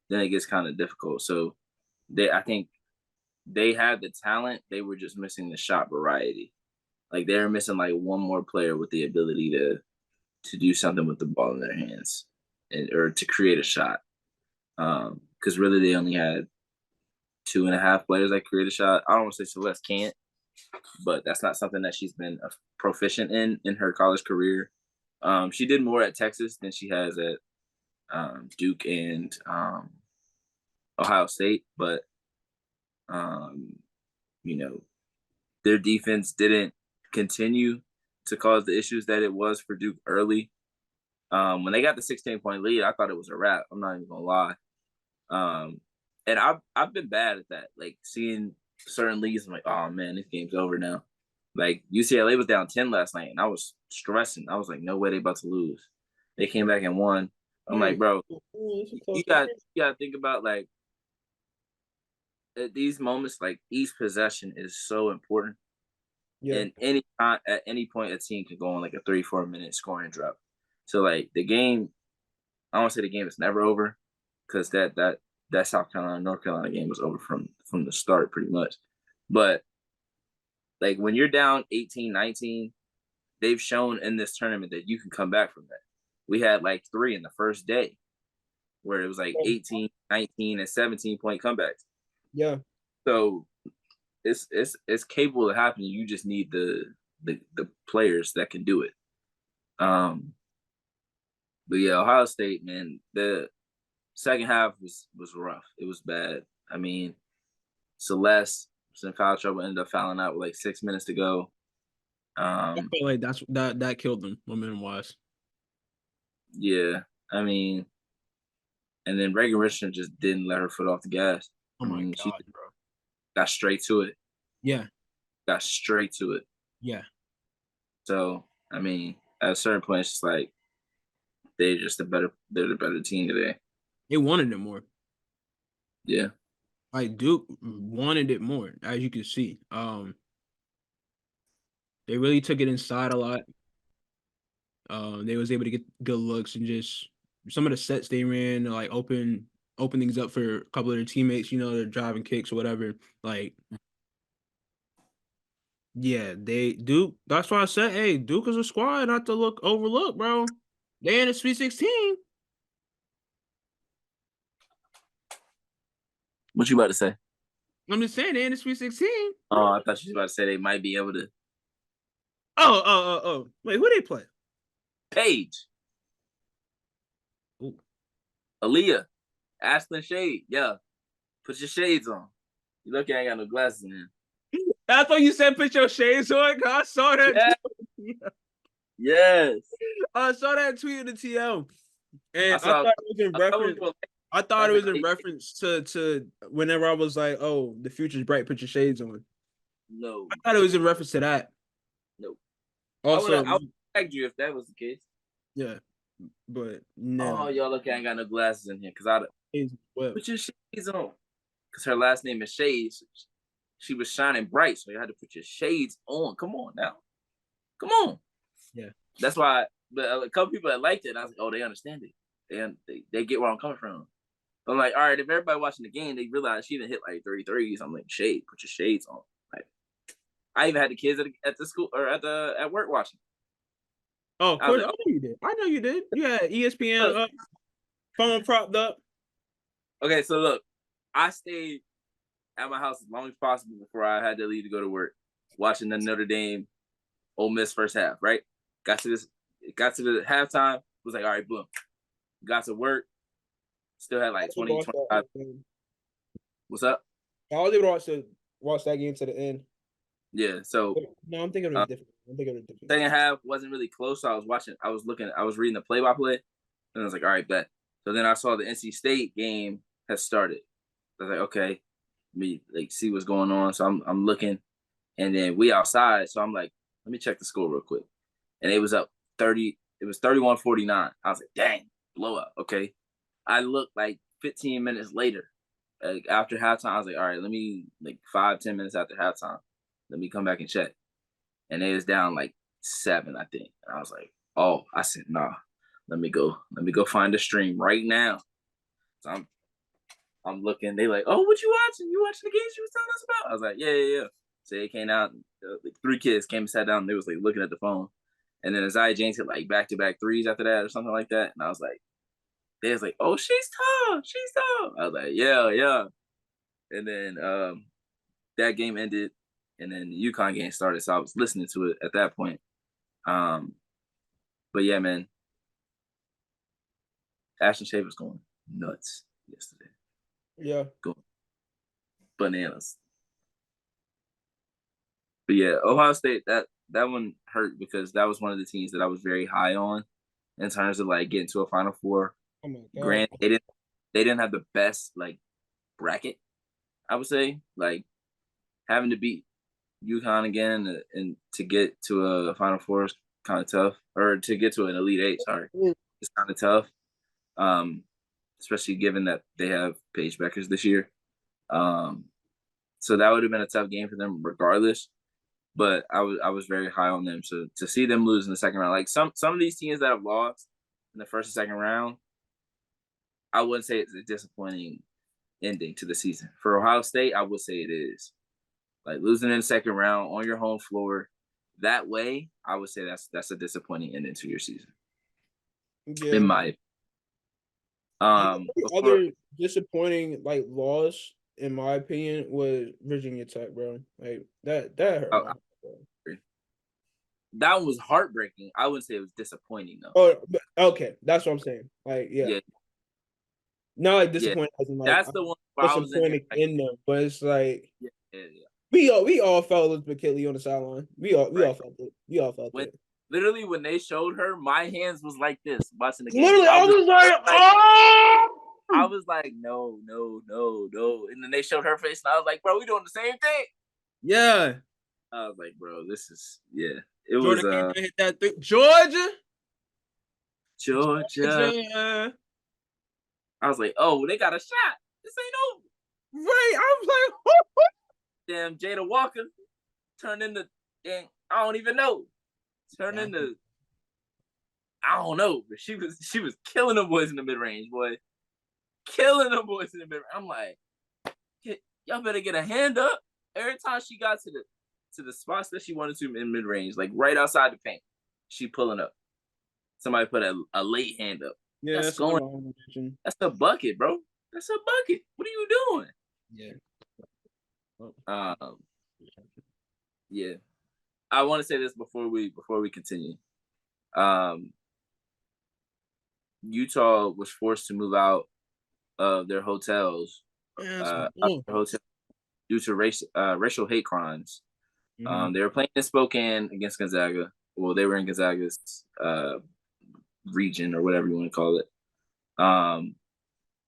Then it gets kind of difficult. So I think they had the talent. They were just missing the shot variety. Like they're missing like one more player with the ability to do something with the ball in their hands or to create a shot. Because really they only had 2.5 players that create a shot. I don't want to say Celeste can't, but that's not something that she's been proficient in her college career. She did more at Texas than she has at Duke and Ohio State, but um, you know, their defense didn't continue to cause the issues that it was for Duke early. When they got the 16-point lead, I thought it was a wrap. I'm not even gonna lie. And I've been bad at that. Like seeing certain leagues, I'm like, oh man, this game's over now. Like UCLA was down 10 last night, and I was stressing. I was like, no way they about to lose. They came back and won. I'm like, bro, you got to think about like at these moments, like each possession is so important. Yeah. And at any point, a team can go on like a 3-4 minute scoring drop. So like the game, I don't want to say the game is never over because that South Carolina North Carolina game was over from the start pretty much. But like when you're down 18-19, they've shown in this tournament that you can come back from that. We had like 3 in the first day where it was like 18, 19, and 17-point comebacks. Yeah. So it's capable of happening. You just need the players that can do it. But yeah, Ohio State, man, the second half was rough. It was bad. I mean, Celeste was in foul trouble, ended up fouling out with like 6 minutes to go. I feel like that killed them momentum wise. Yeah, I mean, and then Reagan Richardson just didn't let her foot off the gas. Oh I my mean, god, she bro. got straight to it. Yeah. Got straight to it. Yeah. So I mean, at a certain point, it's just like they're the better team today. They wanted it more. Yeah. Like Duke wanted it more, as you can see. They really took it inside a lot. They was able to get good looks and just some of the sets they ran, like open things up for a couple of their teammates. You know, they're driving kicks or whatever. Like, yeah, they Duke. That's why I said, hey, Duke is a squad not to look overlooked, bro. They in the Sweet 16. What you about to say? I'm just saying they in the Sweet 16. Oh, I thought you was about to say they might be able to. Oh. Wait, who they play? Paige, Ooh. Aaliyah, Ashlyn Shade. Yeah, put your shades on. You lucky I ain't got no glasses in here. I thought you said put your shades on. I saw that. Yeah. Yes. I saw that tweet in the TL, and I I saw. thought it was in reference. I thought it was in like, reference to whenever I was like, "Oh, the future's bright. Put your shades on." no, I thought it was in reference to that. no. Also, I would tag you if that was the case. yeah, but Oh, no. y'all lucky I ain't got no glasses in here because I Well, put your shades on. Because her last name is Shades. She was shining bright, so you had to put your shades on. Come on now. Come on. yeah. That's why. But a couple people that liked it, I was like, oh, they understand it. They get where I'm coming from. I'm like, all right, if everybody watching the game, they realize she didn't hit like 33s. I'm like, shade, put your shades on. Like, I even had the kids at the school or at work watching. Oh, of I was course. like, I know you did. I know you did. Yeah, ESPN look. phone propped up. Okay, so look, I stayed at my house as long as possible before I had to leave to go to work, watching the Notre Dame Ole Miss first half. Right, got to the halftime. Was like, all right, boom. Got to work. Still had like 20, 25. What's up? I was able to watch that game to the end. Yeah, so no, I'm thinking of it different. I'm thinking of it different. Second half wasn't really close. So I was reading the play-by-play, and I was like, all right, bet. So then I saw the NC State game has started. I was like, okay, let me like see what's going on. So I'm looking, and then we outside. So I'm like, let me check the score real quick. And it was up 30. It was 31-49. I was like, dang, blowout. Okay. I looked like 15 minutes later, like after halftime. I was like, all right, let me like 5-10 minutes after halftime. Let me come back and check. And it was down like 7, I think. And I was like, oh, I said, nah, let me go find the stream right now. So I'm looking. They like, oh, what you watching? You watching the games you was telling us about? I was like, yeah. So they came out. Like 3 kids came and sat down. And they was like looking at the phone, And then Isaiah James hit like back-to-back threes after that or something like that. And I was like, they was like, oh, she's tall. She's tall. I was like, yeah, yeah. And then that game ended, and then the UConn game started. So I was listening to it at that point. But yeah, man, Ashton Shea was going nuts yesterday. Yeah. Going bananas. But yeah, Ohio State, that one hurt because that was one of the teams that I was very high on in terms of like getting to a Final Four. Oh my God. Grant, they didn't have the best like bracket, I would say. Like having to beat UConn again and to get to a Final Four is kind of tough, or to get to an Elite Eight. Sorry, it's kind of tough, especially given that they have Paige Beckers this year. So that would have been a tough game for them, regardless. But I was very high on them. So to see them lose in the second round, like some of these teams that have lost in the first and second round, I wouldn't say it's a disappointing ending to the season. For Ohio State, I would say it is. Like losing in the second round on your home floor, that way, I would say that's a disappointing ending to your season. Yeah. In my other disappointing like loss, in my opinion, was Virginia Tech, bro. Like that hurt my heart, bro. That one was heartbreaking. I wouldn't say it was disappointing though. Oh, okay, that's what I'm saying. Like, yeah. Not like disappointing as in like that's the one where I was in them, but it's like yeah. We all felt Elizabeth Kitley on the sideline. We all felt it. We all felt it. Literally, when they showed her, my hands was like this watching the game. Literally, I was like, oh! I was like, no. And then they showed her face, and I was like, bro, we doing the same thing. Yeah. I was like, bro, this is, yeah. It Jordan was, hit that thing. Georgia. I was like, oh, they got a shot. This ain't over. Right. I was like, damn, Jada Walker turned into, damn, I don't even know. Turned into, I don't know, but she was killing the boys in the mid range, boy. Killing the boys in the mid range. I'm like, y'all better get a hand up. Every time she got to the spots that she wanted to in mid range, like right outside the paint, she pulling up. Somebody put a late hand up. Yeah, that's going. That's a bucket, bro. That's a bucket. What are you doing? Yeah. Yeah. I want to say this before we continue. Utah was forced to move out of their hotels, due to racial hate crimes. Mm-hmm. They were playing in Spokane against Gonzaga. Well, they were in Gonzaga's region or whatever you want to call it.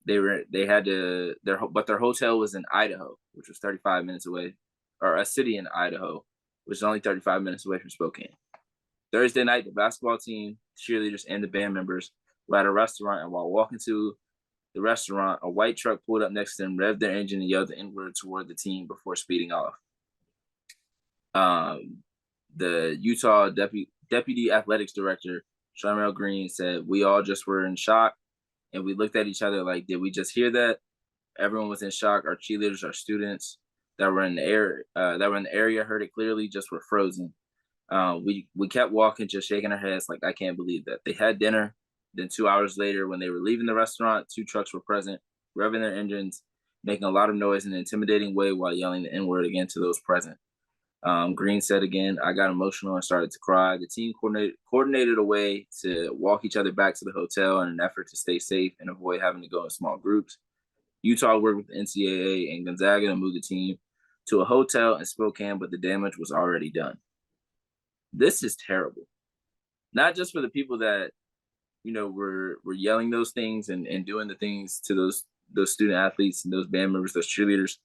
But their hotel was in Idaho, which was 35 minutes away, or a city in Idaho, which is only 35 minutes away from Spokane. Thursday night, the basketball team, cheerleaders, and the band members were at a restaurant, and while walking to the restaurant, a white truck pulled up next to them, revved their engine, and yelled the N-word toward the team before speeding off. The Utah deputy athletics director, Sharmell Green, said, "We all just were in shock, and we looked at each other like, did we just hear that? Everyone was in shock. Our cheerleaders, our students that were in the area heard it clearly, just were frozen. We kept walking, just shaking our heads like, I can't believe that." They had dinner. Then 2 hours later, when they were leaving the restaurant, 2 trucks were present, revving their engines, making a lot of noise in an intimidating way while yelling the N-word again to those present. Green said again, "I got emotional and started to cry. The team coordinated a way to walk each other back to the hotel in an effort to stay safe and avoid having to go in small groups. Utah worked with the NCAA and Gonzaga to move the team to a hotel in Spokane, but the damage was already done." This is terrible. Not just for the people that, were yelling those things and doing the things to those student athletes and those band members, those cheerleaders.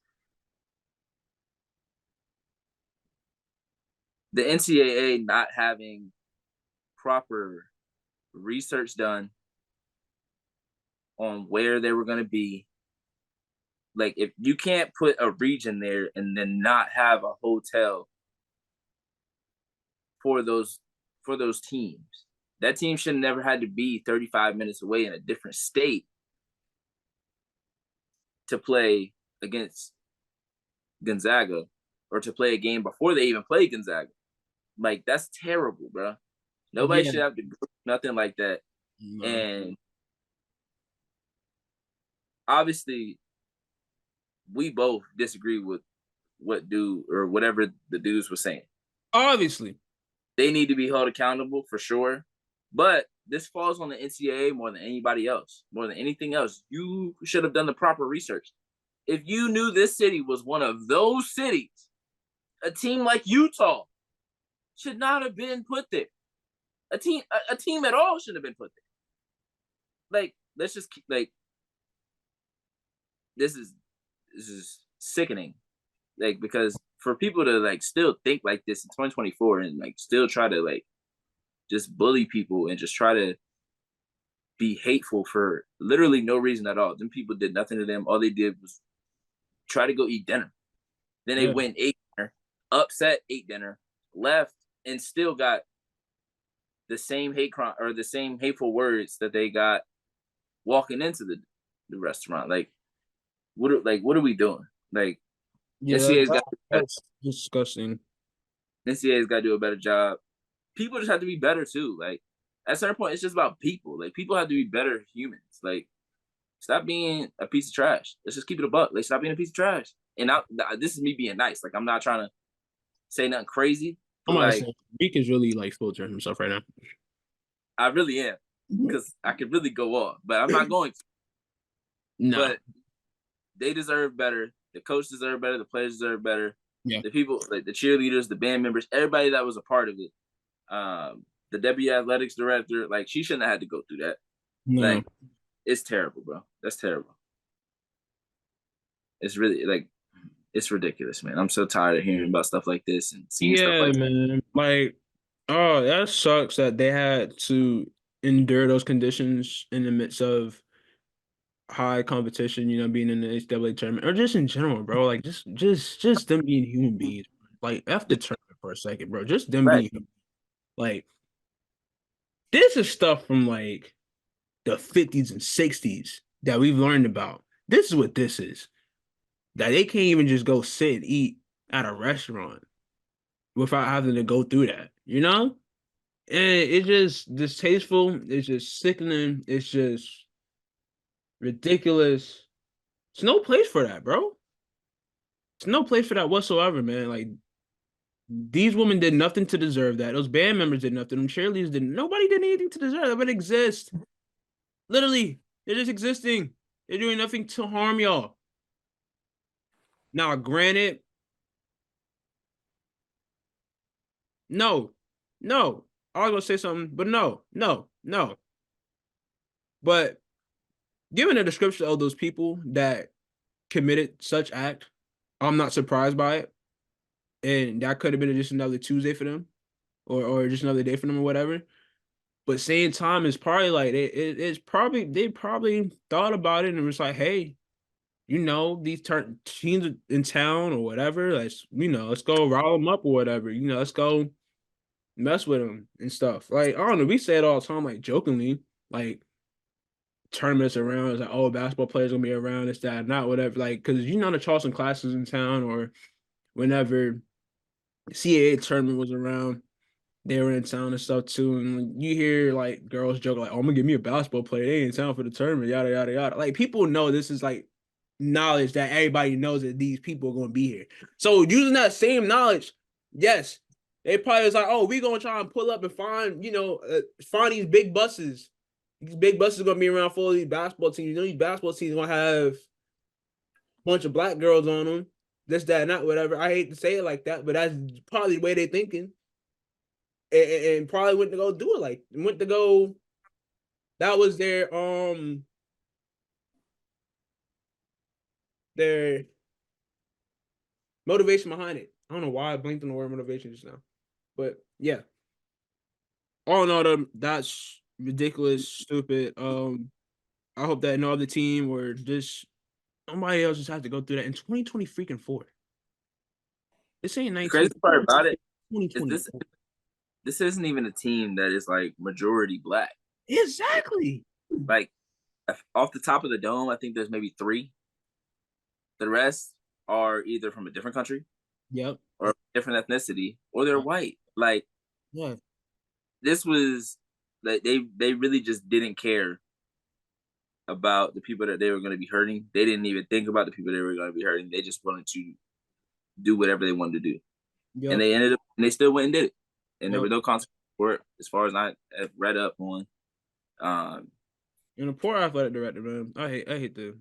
The NCAA not having proper research done on where they were going to be. Like, if you can't put a region there and then not have a hotel for those teams, that team should have never had to be 35 minutes away in a different state to play against Gonzaga or to play a game before they even played Gonzaga. Like, that's terrible, bro. Nobody Yeah, should have to do nothing like that. no. And obviously, we both disagree with what dude or whatever the dudes were saying. Obviously. They need to be held accountable for sure. But this falls on the NCAA more than anybody else, more than anything else. You should have done the proper research. If you knew this city was one of those cities, a team like Utah should not have been put there. A team at all should have been put there. Like, let's just keep, like, this is sickening. Like, because for people to like still think like this in 2024 and like still try to like just bully people and just try to be hateful for literally no reason at all. Them people did nothing to them. All they did was try to go eat dinner. Then they Yeah. went ate dinner, upset, ate dinner, left, and still got the same hate crime or the same hateful words that they got walking into the restaurant. What are we doing? Like Yeah, NCAA's got that's disgusting. NCAA's got to do a better job. People just have to be better too. Like at a certain point, it's just about people. Like people have to be better humans. Like stop being a piece of trash. Let's just keep it a buck. Like stop being a piece of trash. And this is me being nice. Like I'm not trying to say nothing crazy, I'm but gonna like say Reek is really like filtering himself right now. I really am because I could really go off, but I'm not going to. No. But they deserve better. The coach deserve better. The players deserve better. Yeah. The people, like the cheerleaders, the band members, everybody that was a part of it. The deputy athletics director, like she shouldn't have had to go through that. No. Like it's terrible, bro. That's terrible. It's really like it's ridiculous, man. I'm so tired of hearing about stuff like this and seeing stuff Yeah, like man. Like, oh, that sucks that they had to endure those conditions in the midst of high competition, being in the NCAA tournament or just in general, bro. Like just them being human beings. Like F the that. tournament for a second, bro. Just them Right. being like this is stuff from like the 50s and 60s that we've learned about. This is what this is. That they can't even just go sit and eat at a restaurant without having to go through that, you know? And it's just distasteful. It's just sickening. It's just ridiculous. It's no place for that, bro. It's no place for that whatsoever, man. Like these women did nothing to deserve that. Those band members did nothing. Them cheerleaders did. Nobody did anything to deserve that. But exist. Literally, they're just existing. They're doing nothing to harm y'all. Now, granted, no, no. I was gonna say something, but no, no, no. But given the description of those people that committed such act, I'm not surprised by it. And that could have been just another Tuesday for them, or just another day for them, or whatever. But same time, it's probably like it's probably they probably thought about it and was like, hey, these teams in town or whatever. Let's go rile them up or whatever. Let's go mess with them and stuff. Like I don't know, we say it all the time, like jokingly, like tournaments around. It's like, oh, basketball players gonna be around. It's that, not whatever. Like, because the Charleston classes in town or whenever CAA tournament was around, they were in town and stuff too. And when you hear like girls joke like, "Oh, I'm gonna give me a basketball player. They in town for the tournament." Yada yada yada. Like people know this is like knowledge that everybody knows that these people are gonna be here. So using that same knowledge, yes, they probably was like, "Oh, we gonna try and pull up and find find these big buses. These big buses are gonna be around for all these basketball teams. These basketball teams gonna have a bunch of black girls on them. This, that, not whatever. I hate to say it like that, but that's probably the way they're thinking." And probably went to go do it. Like went to go. That was their motivation behind it. I don't know why I blinked on the word motivation just now, but yeah. All in all, that's ridiculous, stupid. I hope that no other team or just somebody else just has to go through that in 2020 freaking four. This ain't The 19. crazy part about it is 2024. this isn't even a team that is like majority black. Exactly. Like off the top of the dome, I think there's maybe three. The rest are either from a different country Yep. or different ethnicity, or they're white. Like Yeah. this was like they really just didn't care about the people that they were going to be hurting. They didn't even think about the people they were going to be hurting. They just wanted to do whatever they wanted to do, and Yep. they ended up and they still went and did it, and there Yep. was no consequence for it as far as I have read up on. Um, And a poor athletic director, man. I hate the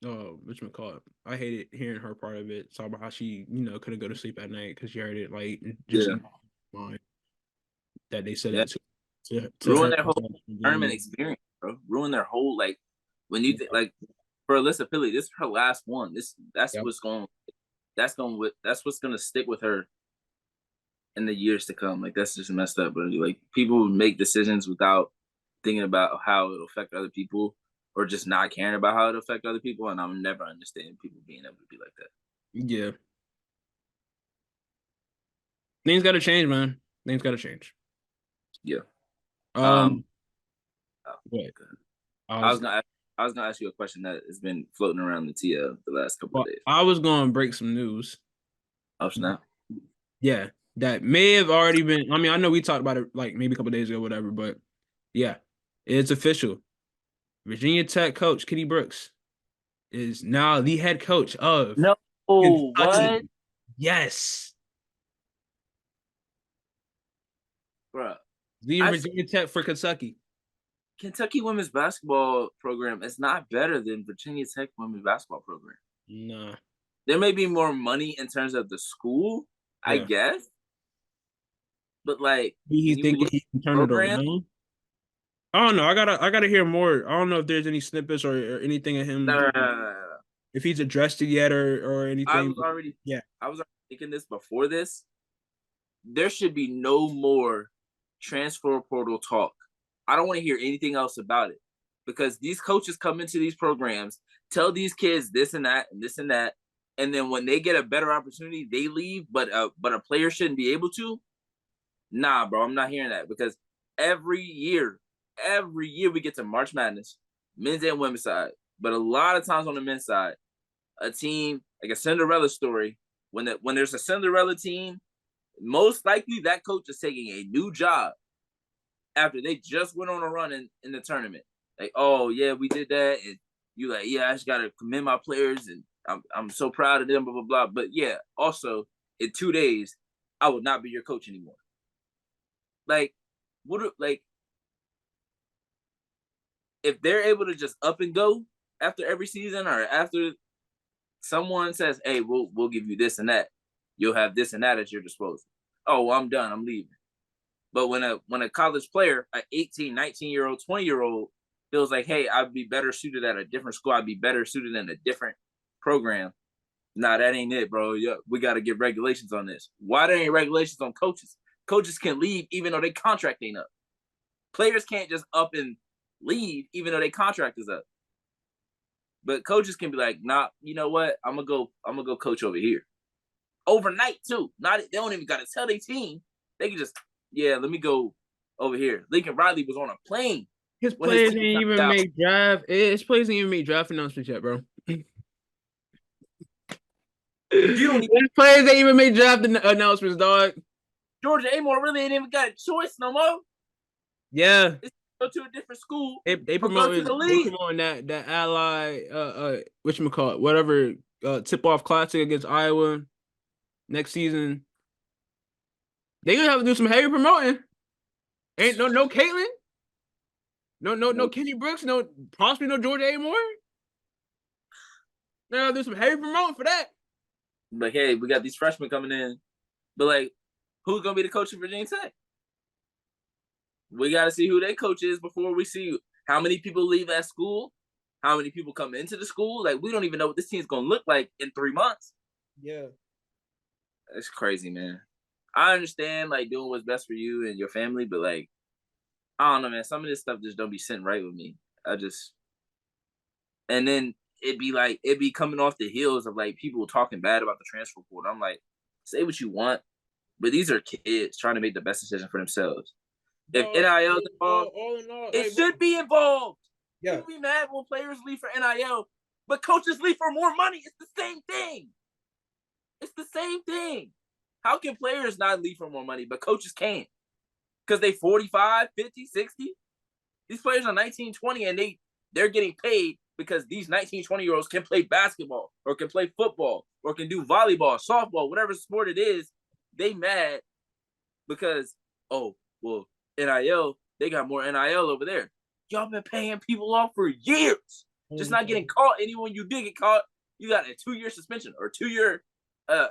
whatchamacallit. I hated hearing her part of it. Talking about how she, couldn't go to sleep at night because she heard it like just yeah, in her mind that they said yeah, it to ruin her their whole tournament experience, bro. Ruin their whole like when you think Yeah. like for Alyssa Philly, this is her last one. That's Yep. what's going that's what's gonna stick with her in the years to come. Like that's just messed up. But like people make decisions without thinking about how it'll affect other people or just not caring about how it'll affect other people. And I'm never understanding people being able to be like that. Yeah. Things gotta change, man. Things gotta change. Yeah. Um Um what? I I was was gonna ask, I was gonna ask you a question that has been floating around the TL the last couple of well, days. I was gonna break some news. Oh snap. Yeah. That may have already been, I mean, I know we talked about it like maybe a couple days ago, whatever, but yeah, it's official. Virginia Tech coach Kitty Brooks is now the head coach of No, what? Kentucky. Yes. Bro. The I Virginia Tech for Kentucky. Kentucky women's basketball program is not better than Virginia Tech women's basketball program. Nah. There may be more money in terms of the school, I Yeah. guess, but like He when you thinking look he can at turn the it program, around. I don't know. I gotta hear more. I don't know if there's any snippets or anything of no, him, no, no, no, no, no. if he's addressed it yet or I anything. was already Yeah. I was already thinking this before this. There should be no more transfer portal talk. I don't want to hear anything else about it because these coaches come into these programs, tell these kids this and that and this and that, and then when they get a better opportunity, they leave. But a player shouldn't be able to. Nah, bro, I'm not hearing that because every year, every year we get to March Madness, men's and women's side. But a lot of times on the men's side, a team like a Cinderella story. When there's a Cinderella team, most likely that coach is taking a new job after they just went on a run in the tournament. Like, oh yeah, we did that, and you like, yeah, I just gotta commend my players, and I'm so proud of them, blah blah blah. But yeah, also in 2 days, I will not be your coach anymore. Like, like if they're able to just up and go after every season or after someone says, hey, we'll give you this and that, you'll have this and that at your disposal. Oh, well, I'm done. I'm leaving. But when a college player, an 18, 19-year-old, 20-year-old feels like, hey, I'd be better suited at a different school, I'd be better suited in a different program. Nah, that ain't it, bro. Yeah, we got to get regulations on this. Why there ain't regulations on coaches? Coaches can leave even though their contract ain't up. Players can't just up and leave even though their contract is up. But coaches can be like, nah, you know what? I'm gonna go coach over here. Overnight too. Not they don't even gotta tell their team. They can just, yeah, let me go over here. Lincoln Riley was on a plane His when his players team didn't got even out. make draft. His players didn't even make draft announcements yet, bro. You don't even His players ain't even made draft announcements, dog. Georgia Amore really ain't even got a choice no more. Yeah. It's go to a different school They or go to the league. promoting that ally whatchamacallit, whatever tip off classic against Iowa next season. They gonna have to do some heavy promoting. Ain't no Caitlin, no Nope. Kenny Brooks, no possibly no Georgia A. Moore. They gotta do some heavy promoting for that. But hey, we got these freshmen coming in. But like, who's gonna be the coach of Virginia Tech? We got to see who their coach is before we see how many people leave that school, how many people come into the school. Like, we don't even know what this team's going to look like in 3 months. Yeah. It's crazy, man. I understand, like, doing what's best for you and your family, but, like, I don't know, man. Some of this stuff just don't be sitting right with me. And then it'd be coming off the heels of, like, people talking bad about the transfer portal. I'm like, say what you want, but these are kids trying to make the best decision for themselves. If Dog, NIL is involved, all in all, it like, should be involved. yeah. People be mad when players leave for NIL, but coaches leave for more money. It's the same thing. It's the same thing. How can players not leave for more money, but coaches can't? because they 45, 50, 60. These players are 19, 20, and they're getting paid because these 19, 20-year-olds can play basketball or can play football or can do volleyball, softball, whatever sport it is. They mad because, oh, well, NIL, they got more NIL over there. Y'all been paying people off for years. Just not getting caught. Anyone you did get caught, you got a 2-year suspension or 2-year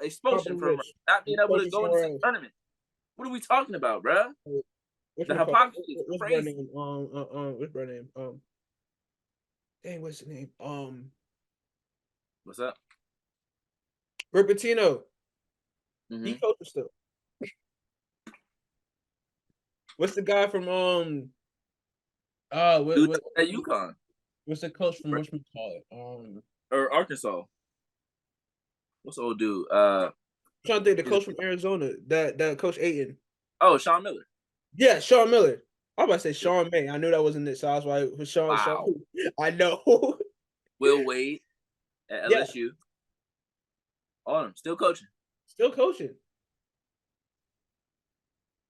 expulsion from not being able to go into the tournament. What are we talking about, bro? The hypocrisy is crazy. What's her name? Dang, what's his name? What's up? Rick Pitino. Mm-hmm. He coaches still. What's the guy from at UConn? What's the coach from whatchamacallit? Or Arkansas? What's the old dude? I'm trying to think the coach from Arizona that Coach Ayton. Oh, Sean Miller. Yeah, Sean Miller. I was about to say Sean May. I knew that wasn't it, so I was like, for Sean. Wow. Sean. I know. Will Wade at LSU. Yeah. All of them still coaching. Still coaching.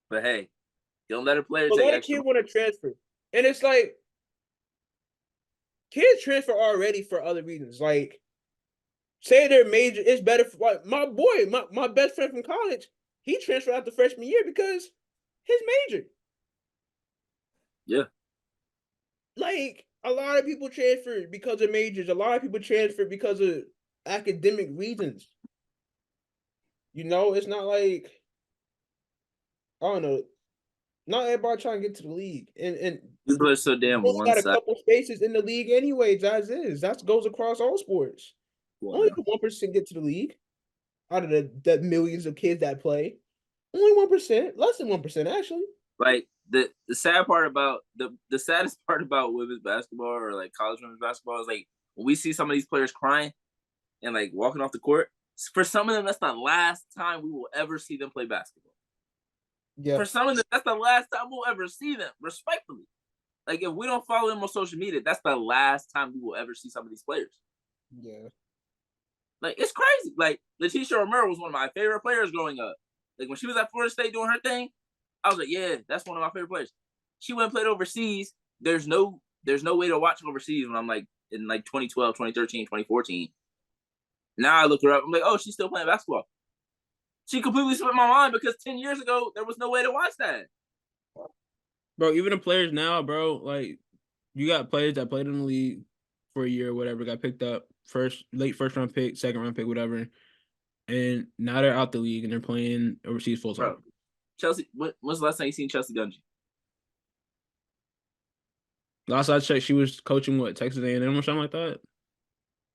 But hey, don't let a player take extra. A kid want to transfer, and it's like kids transfer already for other reasons. Like, say their major is better. For, like my boy, my best friend from college, he transferred out the freshman year because his major. Yeah. Like, a lot of people transfer because of majors. A lot of people transfer because of academic reasons. You know, it's not like, I don't know. Not everybody trying to get to the league. And people are so damn one got a couple spaces in the league anyways, as is. That goes across all sports. Only 1% get to the league out of the millions of kids that play. Only 1%, less than 1%, actually. Like, the sad part about the saddest part about women's basketball or like college women's basketball is like when we see some of these players crying and like walking off the court, for some of them that's the last time we will ever see them play basketball. Yeah. For some of them, that's the last time we'll ever see them, respectfully. Like, if we don't follow them on social media, that's the last time we will ever see some of these players. Yeah. Like, it's crazy. Like, Letitia Romero was one of my favorite players growing up. Like, when she was at Florida State doing her thing, I was like, yeah, that's one of my favorite players. She went and played overseas. There's no way to watch overseas when I'm like in like 2012, 2013, 2014. Now I look her up. I'm like, oh, she's still playing basketball. She completely slipped my mind because 10 years ago, there was no way to watch that. Bro, even the players now, bro, like, you got players that played in the league for a year or whatever, got picked up, late first round pick, second round pick, whatever. And now they're out the league and they're playing overseas full time. Chelsea, when's the last time you seen Chelsea Dungy? Last I checked, she was coaching Texas A&M or something like that.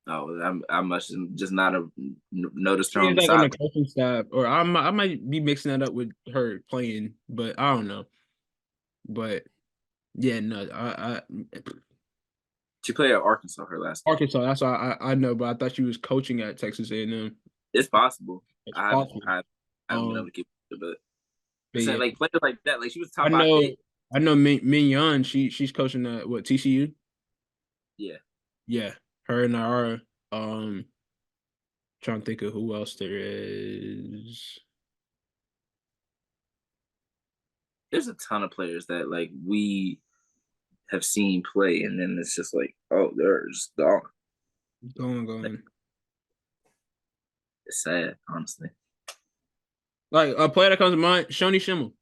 Oh, I must just not have noticed her on the on the coaching staff, or I might be mixing that up with her playing, but I don't know. But yeah, no, she played at Arkansas her last. Arkansas, that's why I know, but I thought she was coaching at Texas A&M. It's possible. I haven't been able to keep it, but yeah. Like players like that, like she was top 5 pick. I know Min Yun, she's coaching at TCU? Yeah. Yeah. Her and Nara. Trying to think of who else there is. There's a ton of players that like we have seen play, and then it's just like, oh, they're just gone. Going. Like, it's sad, honestly. Like a player that comes to mind, Shoni Schimmel.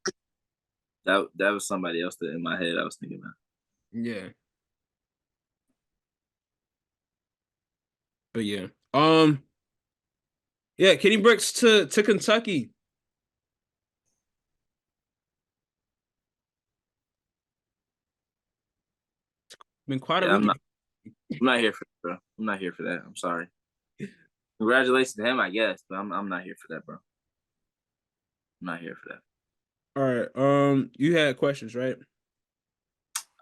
That was somebody else that in my head I was thinking about. Yeah. But yeah. Yeah, Kenny Brooks to Kentucky. Been quite a week. I'm not here for that, bro. I'm not here for that. I'm sorry. Congratulations to him, I guess, but I'm not here for that, bro. I'm not here for that. All right. You had questions, right?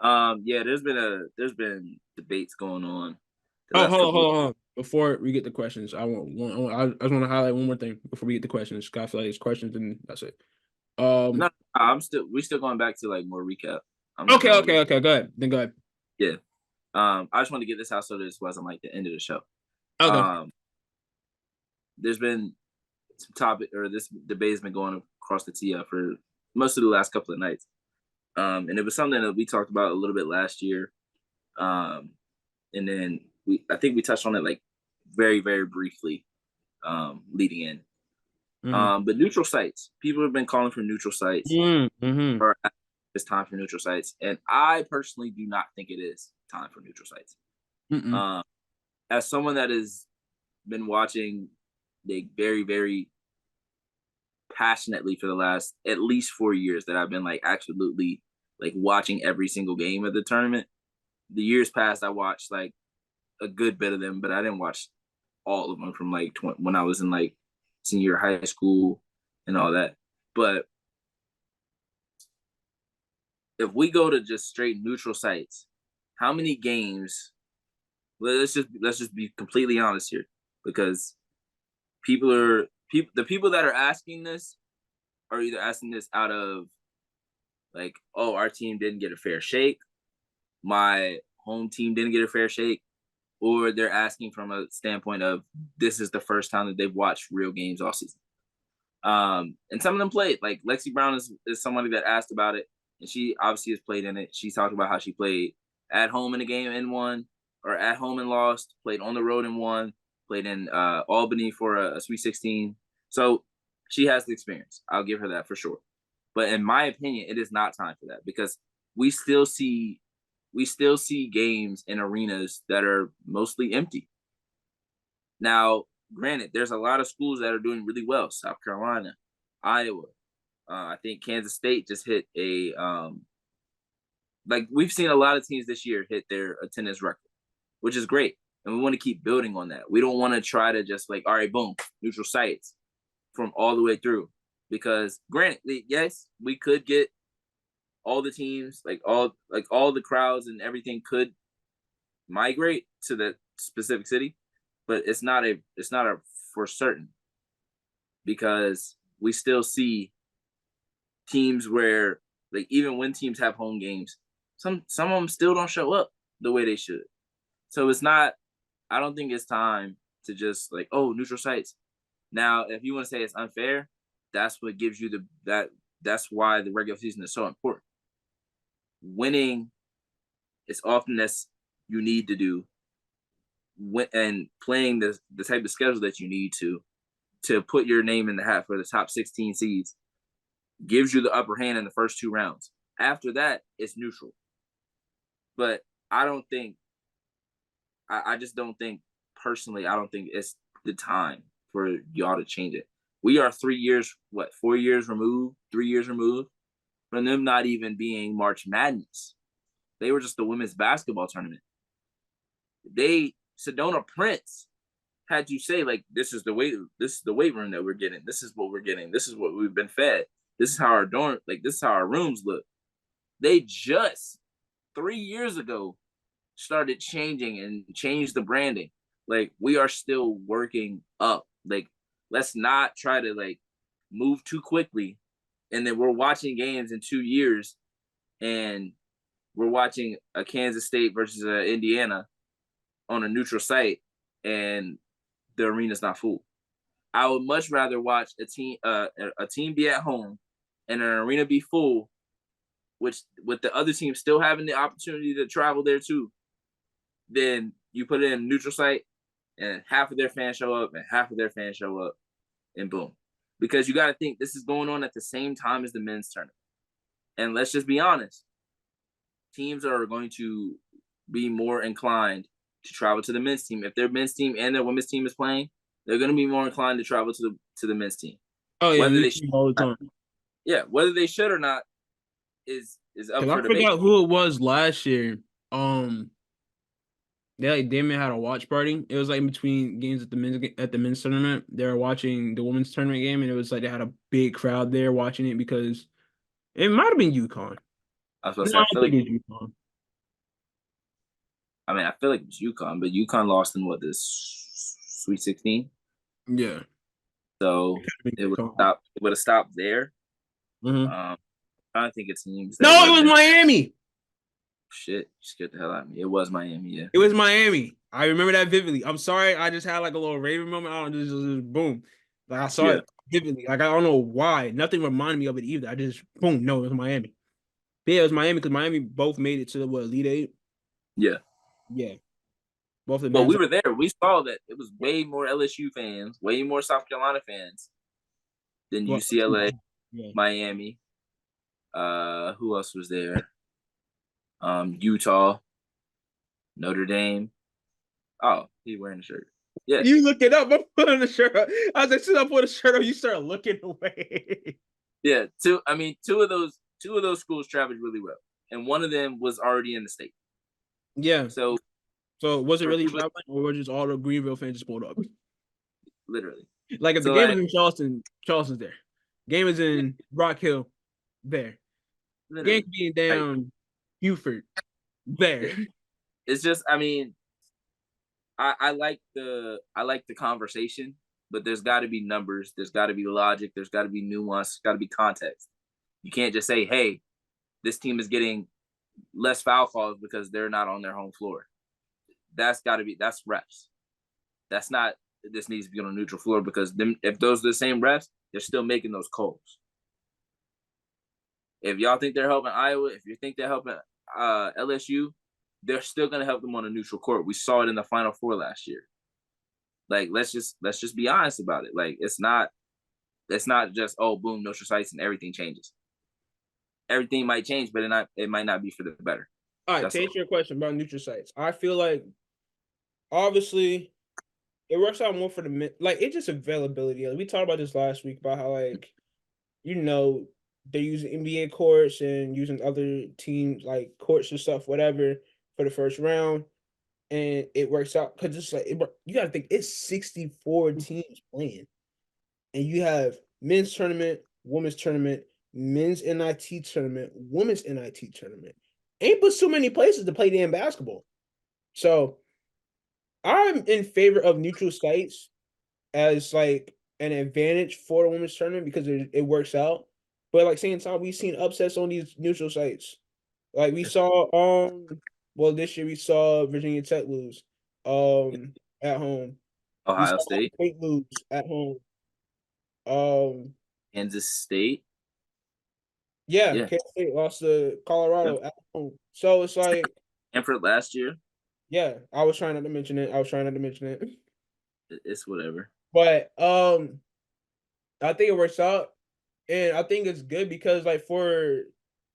Yeah, there's been debates going on. Oh, hold on. Before we get the questions, I just want to highlight one more thing before we get the questions. Scott Flagg's questions, and that's it. No, we're still going back to like more recap. Okay. Go ahead. Then go ahead. Yeah. I just want to get this out so this wasn't like the end of the show. Okay. There's been some topic, or this debate has been going across the TF for most of the last couple of nights. And it was something that we talked about a little bit last year. Um, and then I think we touched on it like very, very briefly leading in. Mm-hmm. But neutral sites, people have been calling for neutral sites, Mm-hmm. or it's time for neutral sites, and I personally do not think it is time for neutral sites. Mm-mm. Um, as someone that has been watching like very, very passionately for the last at least 4 years, that I've been like absolutely like watching every single game of the tournament. The years past, I watched like a good bit of them, but I didn't watch all of them from like when I was in like senior high school and all that. But if we go to just straight neutral sites, how many games? Let's just be completely honest here, because the people that are asking this are either asking this out of like, oh, our team didn't get a fair shake, my home team didn't get a fair shake, or they're asking from a standpoint of this is the first time that they've watched real games all season. And some of them played. Like Lexi Brown is somebody that asked about it, and she obviously has played in it. She talked about how she played at home in a game and won, or at home and lost. Played on the road and won. Played in Albany for a Sweet 16. So she has the experience. I'll give her that for sure. But in my opinion, it is not time for that, because we still see we still see games in arenas that are mostly empty. Now, granted, there's a lot of schools that are doing really well. South Carolina, Iowa. I think Kansas State just hit a like we've seen a lot of teams this year hit their attendance record, which is great, and we want to keep building on that. We don't want to try to just like, all right, boom, neutral sites from all the way through, because granted, yes, we could get all the teams, like all the crowds and everything could migrate to the specific city, but it's not a for certain, because we still see teams where like even when teams have home games, some of them still don't show up the way they should. So it's not. I don't think it's time to just like, oh, neutral sites. Now, if you want to say it's unfair, that's what gives you that's why the regular season is so important. Winning is often as you need to do, and playing the type of schedule that you need to put your name in the hat for the top 16 seeds gives you the upper hand in the first 2 rounds. After that, it's neutral. But I don't think I just don't think personally, I don't think it's the time for y'all to change it. We are 3 years, 4 years removed, 3 years removed from them not even being March Madness. They were just the women's basketball tournament. Sedona Prince had you say like, this is the weight room that we're getting, this is what we're getting, this is what we've been fed, this is how our dorm, like this is how our rooms look. They just 3 years ago started changing and changed the branding. Like we are still working up. Like let's not try to like move too quickly, and then we're watching games in 2 years, and we're watching a Kansas State versus Indiana on a neutral site, and the arena's not full. I would much rather watch a team be at home and an arena be full, which with the other team still having the opportunity to travel there too, than you put it in a neutral site and half of their fans show up and half of their fans show up, and boom. Because you got to think this is going on at the same time as the men's tournament. And let's just be honest, teams are going to be more inclined to travel to the men's team. If their men's team and their women's team is playing, they're going to be more inclined to travel to the men's team. Oh yeah, Whether we they see all the time. whether they should or not is up Cause I for debate. forgot who it was last year. They like Damon had a watch party. It was like in between games at the men's tournament. They were watching the women's tournament game, and it was like they had a big crowd there watching it because it might have been UConn. I was going to No, say I don't think it's UConn. I feel like it was UConn, but UConn lost in what, this Sweet 16. Yeah, So it could it have would been UConn. stop. It would have stopped there. Hmm. Um, I don't think it teams that No, would it have was been Miami. shit. Scared the hell out of me. It was Miami, yeah. It was Miami. I remember that vividly. I'm sorry, I just had like a little Raven moment. I don't just boom. Like I saw Yeah. it vividly. Like I don't know why. Nothing reminded me of it either. I just boom. No, it was Miami. But yeah, it was Miami because Miami both made it to the Elite Eight. Yeah. Yeah, both of the But men's. we were there. We saw that it was way more LSU fans, way more South Carolina fans than Well, UCLA, yeah. Miami. Who else was there? Utah, Notre Dame. Oh, he wearing a shirt. Yeah, You look it up. I'm putting the shirt up. I was like, since I put a shirt up, you start looking away. yeah. Two of those schools traveled really well, and one of them was already in the state. Yeah. So So was it for really people, traveling, or was just all the Greenville fans just pulled up? literally. Like if the So game like is in Charleston, Charleston's there. Game is in Rock Hill, there. Game literally, could be in like down Buford, there. yeah. It's just, I mean, I like the conversation, but there's got to be numbers, there's got to be logic, there's got to be nuance, got to be context. You can't just say, "Hey, this team is getting less foul calls because they're not on their home floor." That's refs. That's not this needs to be on a neutral floor because them, if those are the same refs, they're still making those calls. If y'all think they're helping Iowa, if you think they're helping LSU, they're still going to help them on a neutral court. We saw it in the Final Four last year. Like let's just be honest about it. Like it's not just oh boom neutral sites and everything changes. Everything might change, but it might not be for the better. All right, That's to all. answer your question about neutral sites, I feel like obviously it works out more for the men. Like it's just availability. Like, we talked about this last week about how like you know they're using NBA courts and using other teams like courts and stuff, whatever, for the first round, and it works out because it's like you got to think it's 64 teams playing, and you have men's tournament, women's tournament, men's NIT tournament, women's NIT tournament. Ain't but so many places to play damn basketball. So I'm in favor of neutral sites as like an advantage for the women's tournament because it works out. But like same time, we've seen upsets on these neutral sites. Like we saw well this year we saw Virginia Tech lose at home. We Ohio saw State, State lose at home. Um Kansas State, yeah, yeah, K State lost to yep. Colorado at home. So it's like, Stanford last year. yeah, I was trying not to mention it. I was trying not to mention it. It's whatever. But I think it works out. And I think it's good because like for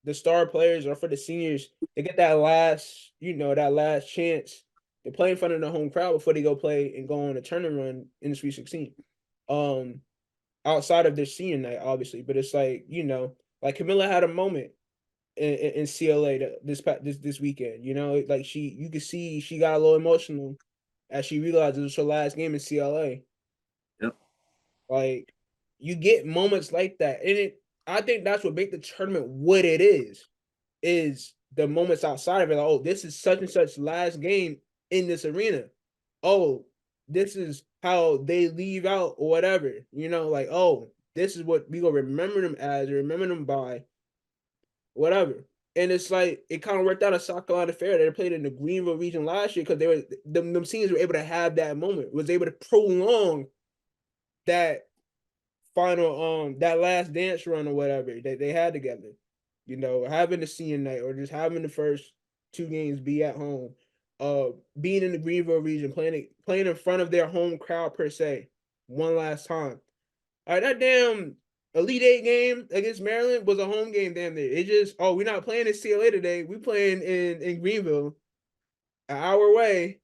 the star players or for the seniors, they get that last, that last chance to play in front of the home crowd before they go play and go on a tournament run in the Sweet 16. Um, outside of their senior night, obviously, but it's like like Camilla had a moment in CLA this weekend. Like you could see she got a little emotional as she realized it was her last game in CLA. Yep. Like you get moments like that, and I think that's what make the tournament what it is the moments outside of it. Like, oh, this is such and such last game in this arena. Oh, this is how they leave out or whatever. Like, oh, this is what we gonna remember them as or remember them by, whatever. And it's like it kind of worked out at South Carolina Fair. They played in the Greenville region last year because they were them seniors were able to have that moment, was able to prolong that final that last dance run or whatever that they had together. Having the senior night or just having the first two games be at home, being in the Greenville region, playing in front of their home crowd per se, one last time. All right, that damn Elite Eight game against Maryland was a home game. Damn near. It just we're not playing in CLA today. We playing in Greenville, an hour away,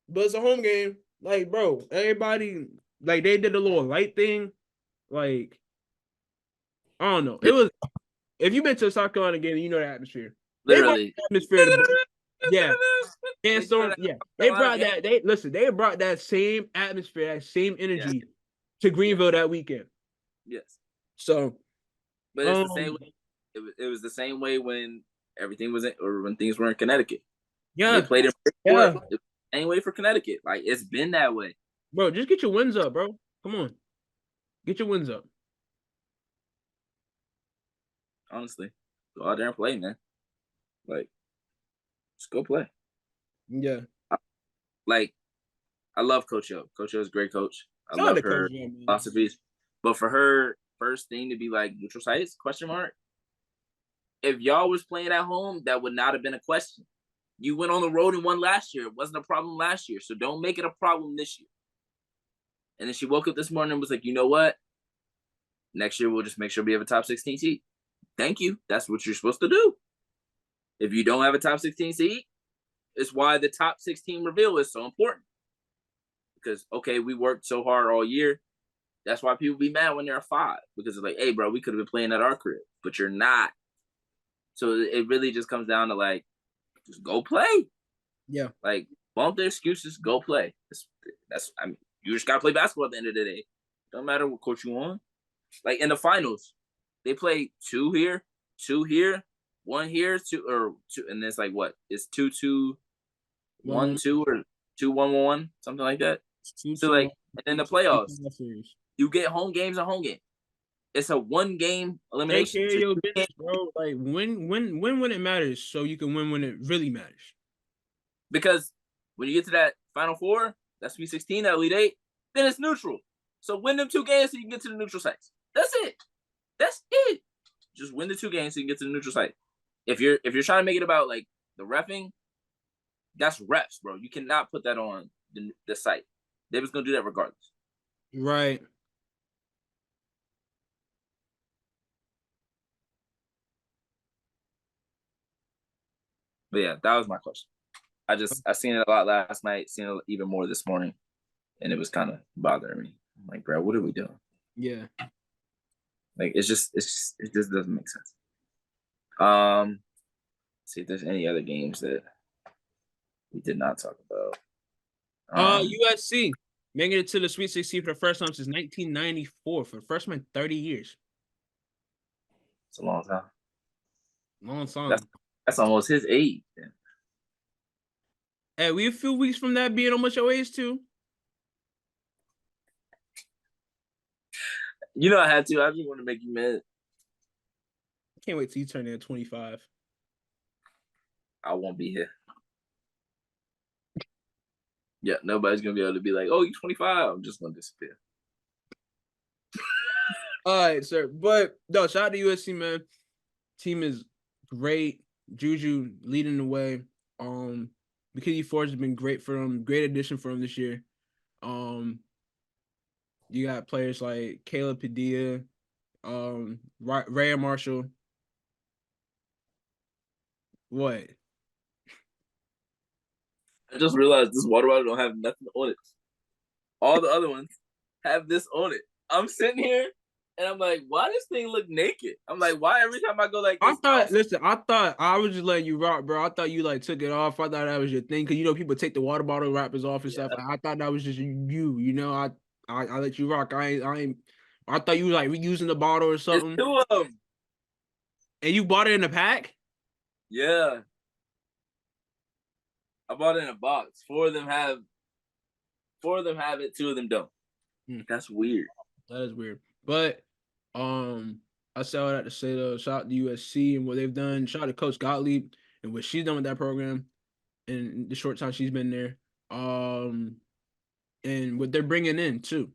but it's a home game. Like, bro, everybody like they did a little light thing. Like, I don't know. It Yeah, was if you've been to a South Carolina game, you know the atmosphere. They brought literally. the atmosphere to yeah. They throw Sandstorm, that yeah. They Carolina brought game. that. They brought that same atmosphere, that same Yeah, energy to yeah, Greenville that weekend. yes. So, But it's the same um, way. It was the same way when everything was in, or when things were in Connecticut. They yeah, played in Bridgeport. yeah, It was the same way for Connecticut. Like it's been that way. bro. Just get your wins up, bro. Come on, get your wins up. Honestly, go out there and play, man. Like just go play. Yeah, Like I love Coach O. Coach O is a great coach. I shout out love to Coach her Jam, man. philosophies. But for her first thing to be like neutral sites question mark, If y'all was playing at home, that would not have been a question. You went on the road and won last year. It wasn't a problem last year, so don't make it a problem this year. And then she woke up this morning and was like, you know what? Next year we'll just make sure we have a top 16 seed. Thank you. That's what you're supposed to do. If you don't have a top 16 seed, it's why the top 16 reveal is so important. Because okay, we worked so hard all year. That's why people be mad when they're a 5, because it's like, hey, bro, we could have been playing at our crib, but you're not. So it really just comes down to like, just go play. Yeah. Like, bump the excuses, go play. That's I mean, you just gotta play basketball at the end of the day. Don't matter what court you on. Like in the finals, they play 2 here, 2 here, 1 here, 2 or 2, and it's like what? It's 2-2, 1 1-1, 2 or 2-1-1, something like that. So 2-2, like, and then the playoffs, series. you get home games and home game. It's a 1-game Take elimination. care of So your business, bro. Like win when it matters, so you can win when it really matters. because when you get to that Final Four, that Sweet 16, that Elite Eight, then it's neutral. So win them 2 games so you can get to the neutral sites. That's it. That's it. Just win the 2 games so you can get to the neutral site. If you're trying to make it about like the reffing, that's refs, bro. You cannot put that on the site. They was gonna do that regardless. Right. But yeah, that was my question. I seen it a lot last night, seen it even more this morning, and it was kind of bothering me. I'm like, bro, what are we doing? Yeah. Like, it just doesn't make sense. See if there's any other games that we did not talk about. USC making it to the Sweet 16 for the first time since 1994 for the first time in 30 years. It's a long time. Long That's time. that's almost his age. Man. Hey, we a few weeks from that being almost your age too. You know I had to. I just want to make you mad. Can't wait till you turn in 25. I won't be here. Yeah, nobody's gonna be able to be like, "Oh, you're 25." I'm just gonna disappear. All right, sir. But no, shout out to USC, man. Team is great. Juju leading the way. McKinney Ford has been great for him. Great addition for him this year. You got players like Caleb Padilla, Ray Marshall. What? I just realized this water bottle don't have nothing on it. All the other ones have this on it. I'm sitting here and I'm like, why does thing look naked? I'm like, why every time I go like I this? thought, listen, I thought I was just letting you rock, bro. I thought you like took it off. I thought that was your thing because you know people take the water bottle wrappers off and stuff. Yeah, I thought that was just you. You know, I let you rock. I thought you like reusing the bottle or it's something. 2 of them. And you bought it in a pack. Yeah, I bought it in a box. 4 of them have it. 2 of them don't. Hmm, That's weird. that is weird. But I said all that to say though, shout out to USC and what they've done. Shout out to Coach Gottlieb and what she's done with that program in the short time she's been there. And what they're bringing in too.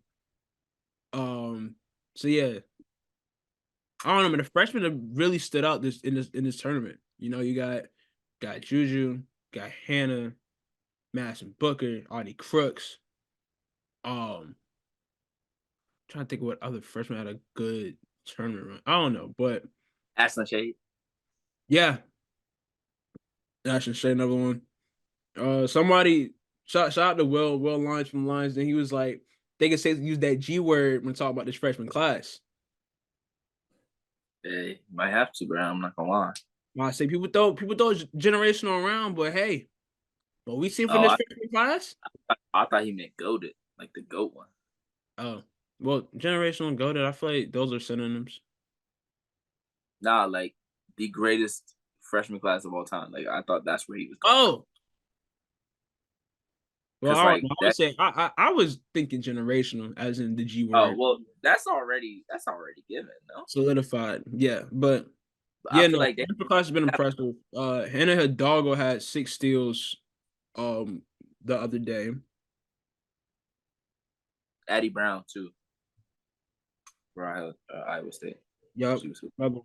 So yeah, I don't know, but the freshmen have really stood out in this tournament. You know, you got Juju, got Hannah, Madison Booker, Audie Crooks. Trying to think of what other freshmen had a good tournament run. I don't know, but Ashland Shade. yeah, I should say another one. Somebody shout out to Will Lines from Lines, and he was like, they can say use that G word when talking about this freshman class. Hey, might have to, bro. I'm not gonna lie. I say people throw generational around, but hey, what we seen from Oh, this freshman class? I thought he meant goaded, like the goat one. Oh, well, generational and goated. I feel like those are synonyms. Nah, like the greatest freshman class of all time. Like I thought that's where he was going. Oh, well, Because I don't like know. I would that. say I was thinking generational, as in the G Oh word well, that's already given. No, solidified. Yeah, but I yeah, feel no, like they freshman class has been have impressive. Hannah Hidalgo had 6 steals, the other day. Addie Brown too for Iowa State. Yep. She was good.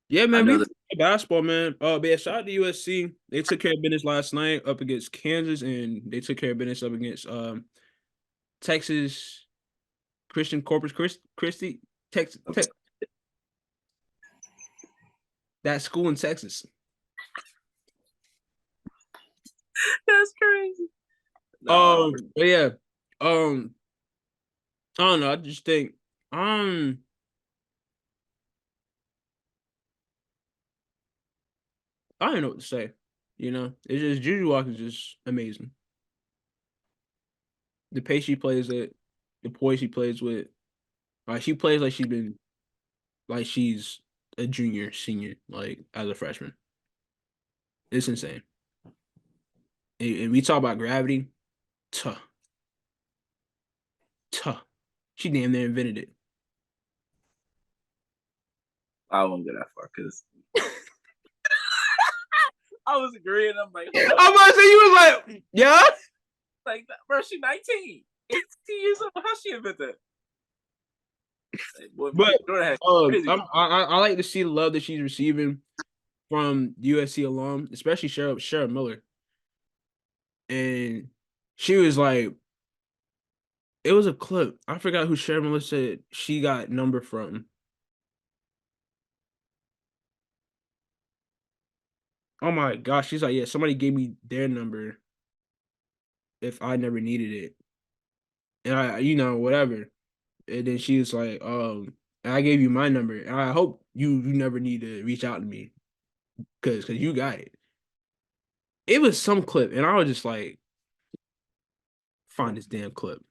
Yeah, I man, know we that. basketball, man. But yeah, shout out to USC. They took care of business last night up against Kansas, and they took care of business up against Texas Christian Corpus Christi, Texas, that school in Texas. That's crazy. No, But yeah, um, I don't know. I just think, um, I don't know what to say. You know, it's just Juju Walk is just amazing. The pace she plays it, the poise she plays with. Like she plays like she's a junior, senior, like as a freshman. It's insane. And we talk about gravity, tuh, tuh. She damn near invented it. I won't go that far because I was agreeing. I'm like, hold I'm up, about to say you was like, yeah. like, bro, she 19, 18 years old. How she invented that? Like, boy, But Michael Jordan has crazy. I like to see the love that she's receiving from USC alum, especially Cheryl Miller. And she was like, it was a clip. I forgot who Cheryl Miller said she got number from. Oh my gosh, she's like, yeah, somebody gave me their number if I never needed it. And whatever. And then she was like, I gave you my number. And I hope you never need to reach out to me because you got it. It was some clip, and I was just like, find this damn clip.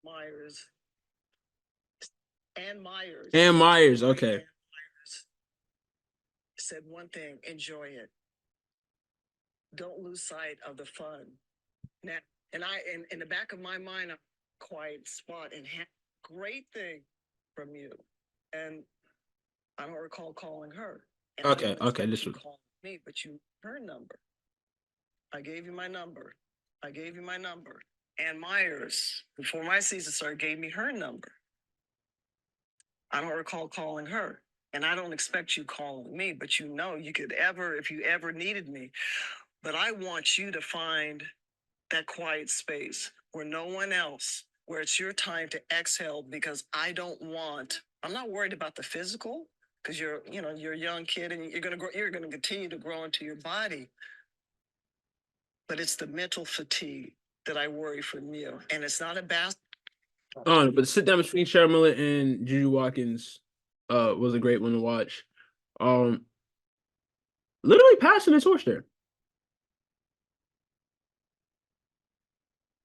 Myers and Myers. And Myers, okay. Myers said one thing: enjoy it. Don't lose sight of the fun. Now, and I, in the back of my mind, a quiet spot and great thing from you. And I don't recall calling her. And Okay, this you one. called me, but you her number. I gave you my number. I gave you my number. And Myers, before my season started, gave me her number. I don't recall calling her. And I don't expect you calling me, but you could ever, if you ever needed me. But I want you to find that quiet space where no one else, where it's your time to exhale, because I'm not worried about the physical, because you're a young kid and you're gonna continue to grow into your body. But it's the mental fatigue that I worry from you. And it's not a But the sit down between Cheryl Miller and Juju Watkins was a great one to watch. Um, literally passing the torch there.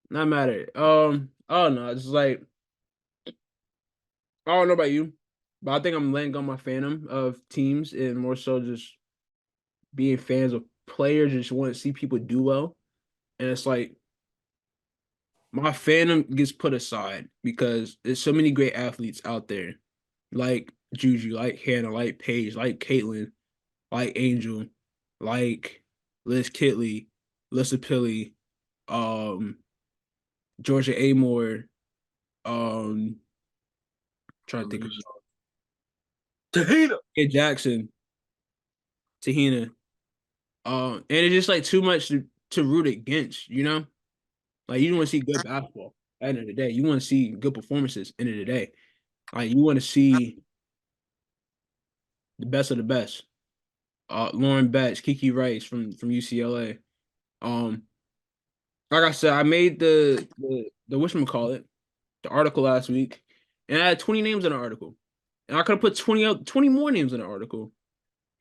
Not matter. I don't know. It's like I don't know about you, but I think I'm letting on my fandom of teams and more so just being fans of players. Just want to see people do well, and it's like my fandom gets put aside because there's so many great athletes out there, like Juju, like Hannah, like Paige, like Caitlin, like Angel, like Liz Kitley, Lissa Pilley, um, Georgia Amore, um, trying to think of Tahina. Kid Jackson, Tahina. And it's just like too much to root against, you know? Like you want to see good basketball at the end of the day. You want to see good performances at the end of the day. Like you want to see the best of the best. Lauren Betts, Kiki Rice from UCLA. Um, like I said, I made the whatchamacallit, the article last week, and I had 20 names in the article. And I could have put 20 more names in the article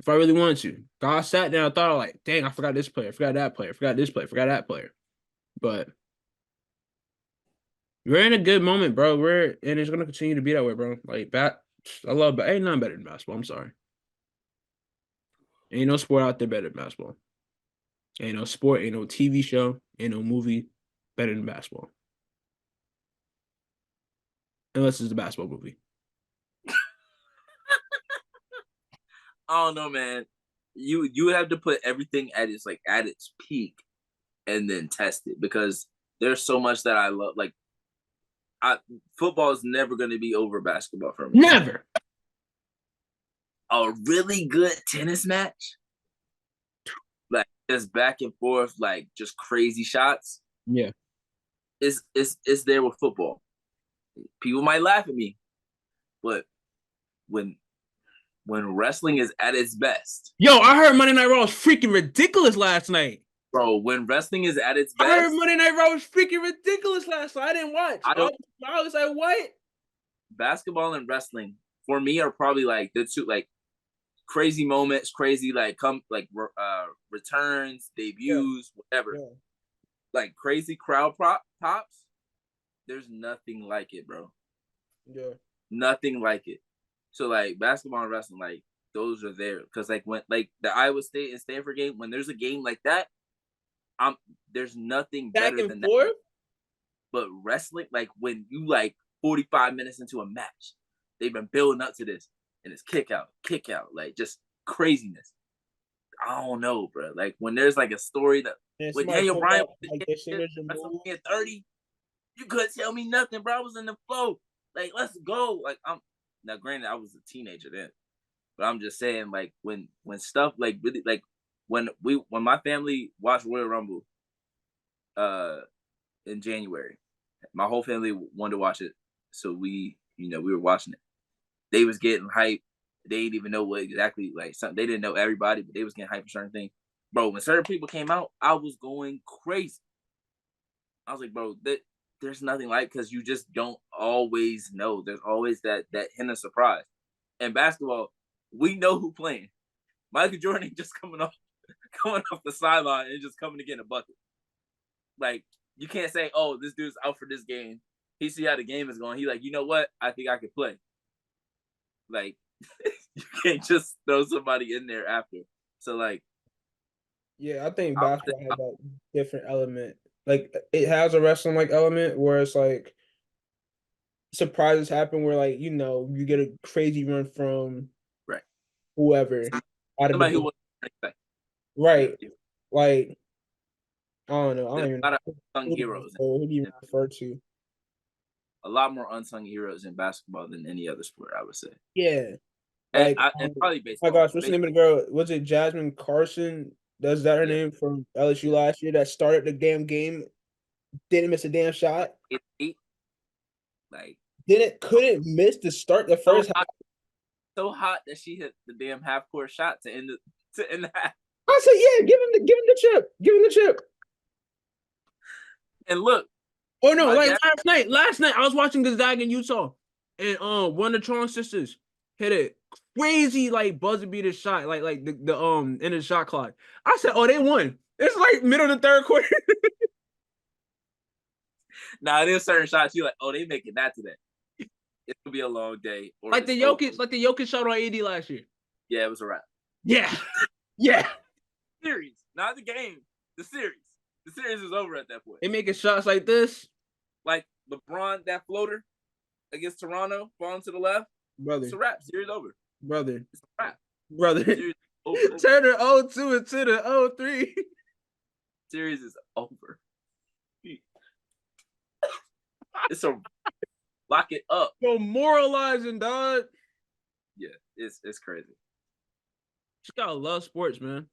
if I really wanted to. I sat down and thought like, dang, I forgot this player, I forgot that player, I forgot this player, I forgot that player. But we're in a good moment, bro. And it's gonna continue to be that way, bro. Like I love ain't nothing better than basketball. I'm sorry. Ain't no sport out there better than basketball. Ain't no sport, ain't no TV show, ain't no movie better than basketball. Unless it's a basketball movie. I don't know, man. you have to put everything at its peak and then test it, because there's so much that I love. Like, football is never going to be over basketball for me. Never. A really good tennis match, like just back and forth, like just crazy shots. Yeah. Is there with football. People might laugh at me, but when wrestling is at its best. Yo, I heard Monday Night Raw was freaking ridiculous last night. Bro, when wrestling is at its best. I heard Monday Night Raw was freaking ridiculous last night. I didn't watch. I was like, what? Basketball and wrestling, for me, are probably like the two, like, crazy moments, crazy, like, returns, debuts, whatever. Yeah. Like, crazy crowd pops. There's nothing like it, bro. Yeah. Nothing like it. So, like, basketball and wrestling, like, those are there. Because, like, when, like, the Iowa State and Stanford game, when there's a game like that, there's nothing better than that. But wrestling, like, when you, like, 45 minutes into a match, they've been building up to this, and it's kick out, like, just craziness. I don't know, bro. Like, when there's, like, a story that with Daniel Bryan at 30, you couldn't tell me nothing, bro. I was in the flow. Like, let's go. Like, now, granted, I was a teenager then, but I'm just saying, like, when stuff, like, really, like, when my family watched Royal Rumble in January, my whole family wanted to watch it, so we were watching it. They was getting hyped. They didn't even know what exactly, like, something. They didn't know everybody, but they was getting hyped for certain things. Bro, when certain people came out, I was going crazy. I was like, bro, there's nothing like, because you just don't always know. There's always that hint of surprise. And basketball, we know who playing. Michael Jordan ain't just coming off the sideline and just coming to get a bucket. Like, you can't say, oh, this dude's out for this game. He see how the game is going. He like, you know what? I think I could play. Like, you can't just throw somebody in there after. So, like, yeah, I think basketball has that different element. Like, it has a wrestling like element where it's like surprises happen where, like, you get a crazy run from whoever out of somebody who wasn't expecting. Right. Like, I don't know. I don't even know. A lot of unsung heroes. Who do you refer to? A lot more unsung heroes in basketball than any other sport, I would say. Yeah. Like, and probably baseball. Oh my gosh, what's the name of the girl? Was it Jasmine Carson? Is that her name from LSU last year that started the damn game? Didn't miss a damn shot. Like, couldn't miss to start the first half. So hot that she hit the damn half court shot to end the half. I said, yeah, give him the chip. Give him the chip. And look. Oh no, like last night I was watching Gonzaga in Utah, and one of the Tron sisters hit a crazy, like, buzzer beater shot, like the in the shot clock. I said, oh, they won. It's like middle of the third quarter. Nah, there's certain shots you like, oh, they making that today. It could be a long day. Or like the Jokic shot on AD last year. Yeah, it was a wrap. Yeah. Yeah. Series, not the game. The series. The series is over at that point. They making shots like this. Like LeBron, that floater against Toronto, falling to the left. Brother. It's a wrap. Series over. Brother. It's a wrap. Brother. Turn the 0-2 into the 0-3. Series is over. It's a lock it up. So moralizing, dog. Yeah, it's crazy. Just gotta love sports, man.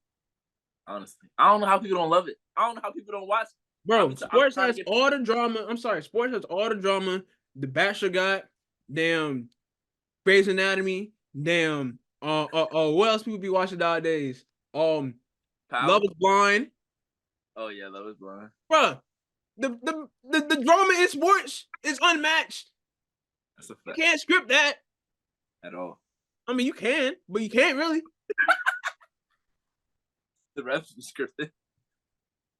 Honestly, I don't know how people don't love it. I don't know how people don't watch it. Bro, sports has all the drama. I'm sorry, sports has all the drama. The Bachelor got, damn, Grey's Anatomy, damn. What else people be watching nowadays? Love is Blind. Oh yeah, Love is Blind. Bro, the drama in sports is unmatched. That's a fact. You can't script that at all. I mean, you can, but you can't really. The refs be scripted.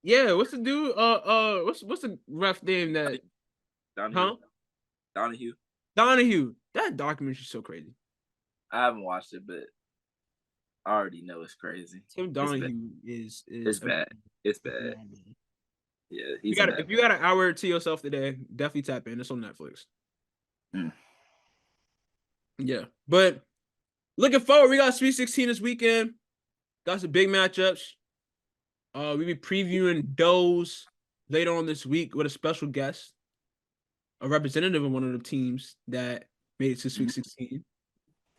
Yeah, what's the dude? What's the ref name that? Donahue. Donahue. That documentary's so crazy. I haven't watched it, but I already know it's crazy. Tim Donahue is it's bad. It's bad. Yeah, if you got an hour to yourself today, definitely tap in. It's on Netflix. Yeah, but looking forward, we got Sweet 16 this weekend. got some big matchups. We'll be previewing those later on this week with a special guest, a representative of one of the teams that made it to Sweet 16.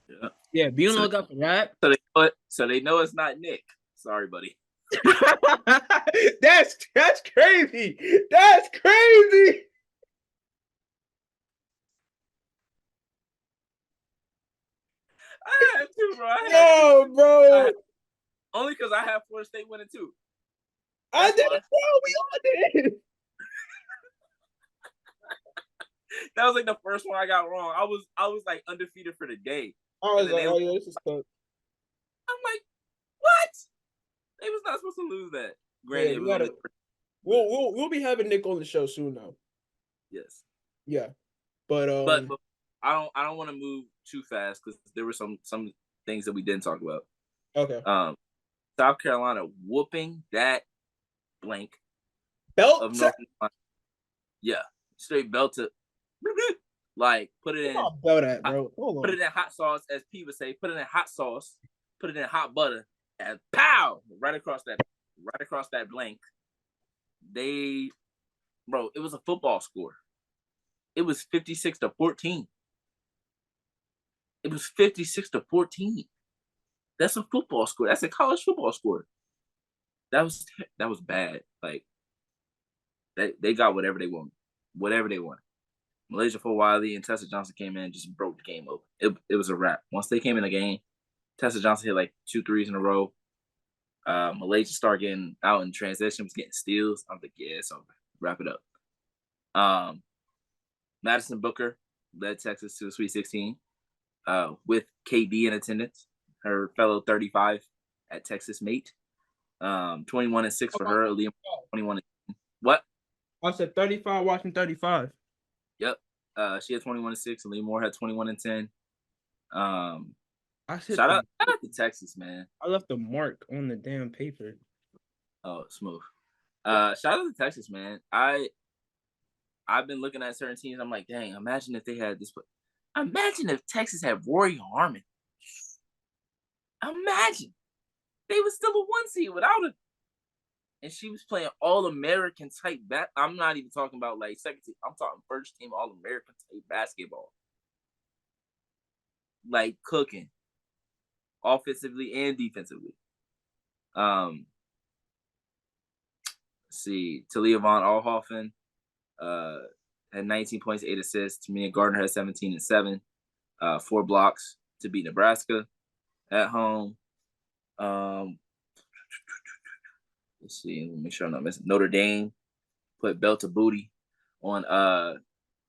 Yeah. Yeah, be on the lookout for that. So they know it's not Nick. Sorry, buddy. That's crazy. That's crazy. I had to, bro. Yo, bro. Only because I have Florida State winning too. I did it, bro. We all did. That was like the first one I got wrong. I was like undefeated for the day. I was like, oh yeah, this is cooked. I'm like, what? They was not supposed to lose that. Granted, Yeah, we'll be having Nick on the show soon now. Yes. Yeah. But I don't want to move too fast because there were some things that we didn't talk about. Okay. South Carolina whooping that blank belt of North Carolina. Yeah, straight belt to like put it in. Belt that, bro. Hold on. Put it in hot sauce, as P would say. Put it in hot sauce. Put it in hot butter, and pow! Right across that blank. It was a football score. It was 56-14. It was 56-14. That's a football score. That's a college football score. That was bad. Like they got whatever they want. Whatever they want. Malaysia for Wiley and Tessa Johnson came in and just broke the game open. It was a wrap. Once they came in the game, Tessa Johnson hit like 2 threes in a row. Malaysia started getting out in transition, was getting steals. I was like, yeah, it's over. Wrap it up. Madison Booker led Texas to the Sweet 16 with KD in attendance, her fellow 35 at Texas mate. 21-6 for her. Aaliyah 21. What? I said 35 watching 35. Yep. She had 21-6, and Lee Moore had 21-10. Shout out to Texas, man. I left the mark on the damn paper. Oh, smooth. Shout out to Texas, man. I've been looking at certain teams. I'm like, dang, imagine if they had this. Imagine if Texas had Rory Harmon. Imagine. They were still a 1 seed without her. And she was playing All-American type I'm not even talking about like second team. I'm talking first team All-American type basketball. Like cooking. Offensively and defensively. Let's see. Talia Von Alhoffen had 19 points, 8 assists. Tamia Gardner had 17 and 7. 4 blocks to beat Nebraska at home. Let's see. Let me make sure I'm not missing. Notre Dame put belt to booty on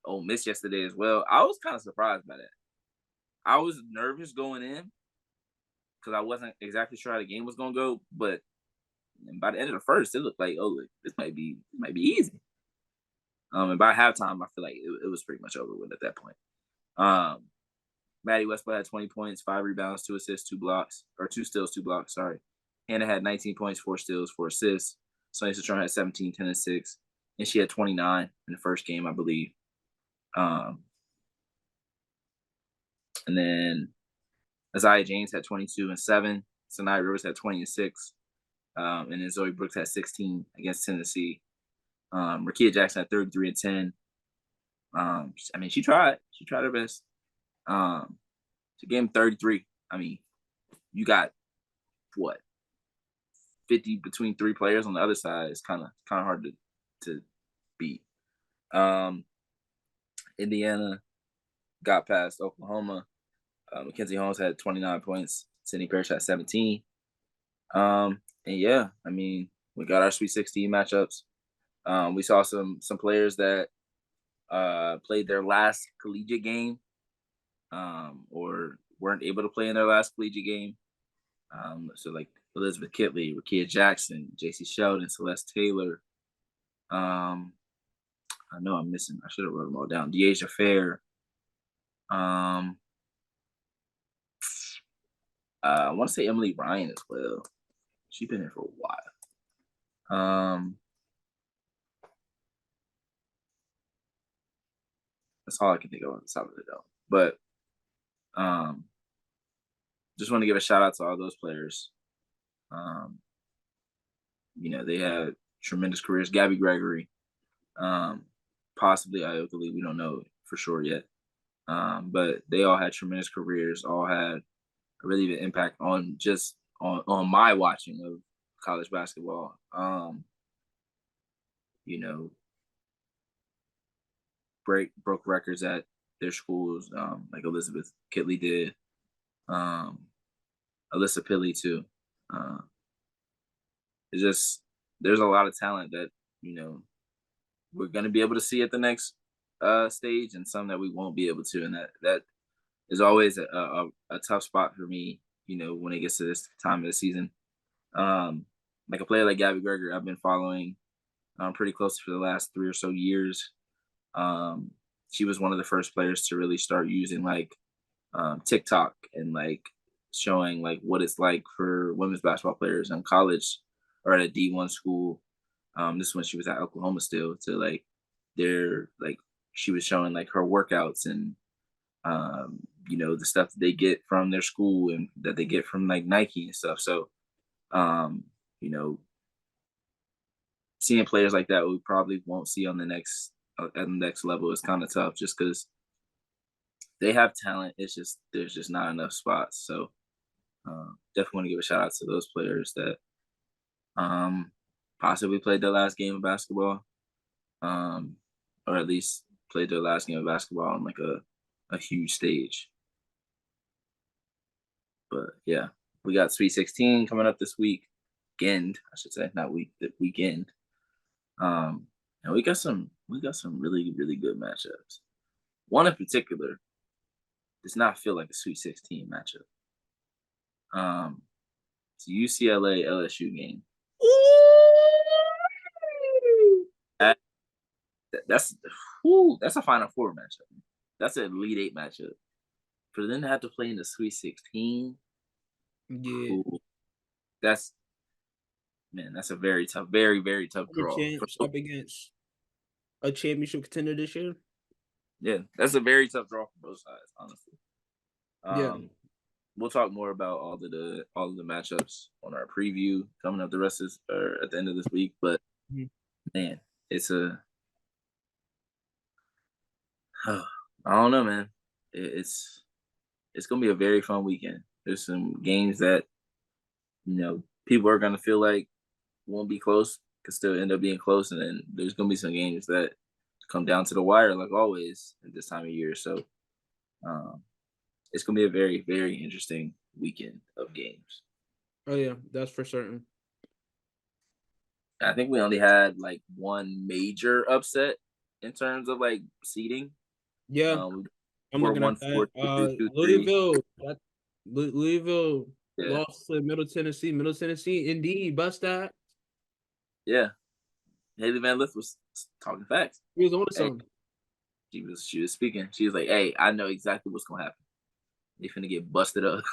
Ole Miss yesterday as well. I was kind of surprised by that. I was nervous going in because I wasn't exactly sure how the game was gonna go, but by the end of the first, it looked like, oh, look, this might be easy. And by halftime, I feel like it was pretty much over with at that point. Maddie Westbrook had 20 points, 5 rebounds, 2 assists, 2 blocks, or 2 steals, 2 blocks. Sorry. Hannah had 19 points, 4 steals, 4 assists. Sonia Citron had 17, 10 and 6, and she had 29 in the first game, I believe. And then Isaiah James had 22 and 7. Sanaya Rivers had 20 and 6. And then Zoe Brooks had 16 against Tennessee. Rakia Jackson had 33 and 10. I mean, she tried. She tried her best. To game 33. I mean, you got what? 50 between 3 players on the other side. It's kind of hard to beat. Indiana got past Oklahoma. Mackenzie Holmes had 29 points. Sydney Parrish had 17. And yeah, I mean, we got our Sweet 16 matchups. We saw some players that played their last collegiate game or weren't able to play in their last collegiate game. So like Elizabeth Kitley, Rakia Jackson, JC Sheldon, Celeste Taylor. I know I'm missing. I should have wrote them all down. Deasia Fair. I want to say Emily Ryan as well. She's been here for a while. That's all I can think of on the top of it though. But just want to give a shout out to all those players. They had tremendous careers. Gabby Gregory, possibly Iokali. We don't know for sure yet. But they all had tremendous careers, all had a really big impact on just on my watching of college basketball. You know, broke records at their schools, like Elizabeth Kitley did, Alyssa Pilley too. Uh, it's just there's a lot of talent that we're going to be able to see at the next stage, and some that we won't be able to, and that is always a tough spot for me. When it gets to this time of the season, like a player like Gabby Greger, I've been following pretty close for the last 3 or so years. She was one of the first players to really start using like TikTok and like showing like what it's like for women's basketball players in college or at a D1 school. This is when she was at Oklahoma still, to like she was showing like her workouts and the stuff that they get from their school and that they get from like Nike and stuff. So you know seeing players like that we probably won't see on the next at the next level is kind of tough, just because they have talent. It's just there's just not enough spots. So definitely want to give a shout out to those players that possibly played their last game of basketball, or at least played their last game of basketball on like a huge stage. But yeah, we got Sweet 16 coming up this weekend, I should say, not week, the weekend. And we got some really, really good matchups. One in particular does not feel like a Sweet 16 matchup. It's a UCLA LSU game. That's a Final Four matchup. That's an Elite Eight matchup. For them to have to play in the Sweet 16, yeah, that's a very tough, very, very tough draw. Up against a championship contender this year. Yeah, that's a very tough draw for both sides, honestly. Yeah. We'll talk more about all of the matchups on our preview coming up at the end of this week. But man, it's I don't know, man. It's gonna be a very fun weekend. There's some games that people are gonna feel like won't be close, could still end up being close, and then there's gonna be some games that come down to the wire, like always at this time of year. So it's gonna be a very, very interesting weekend of games. Oh yeah, that's for certain. I think we only had like one major upset in terms of like seeding. Yeah, I'm looking at that. 2, 3. Louisville Yeah. lost to Middle Tennessee. Middle Tennessee, indeed, bust that. Yeah, Haley Van Lith was talking facts. He was on to something. She was speaking. She was like, "Hey, I know exactly what's gonna happen. They finna get busted up,"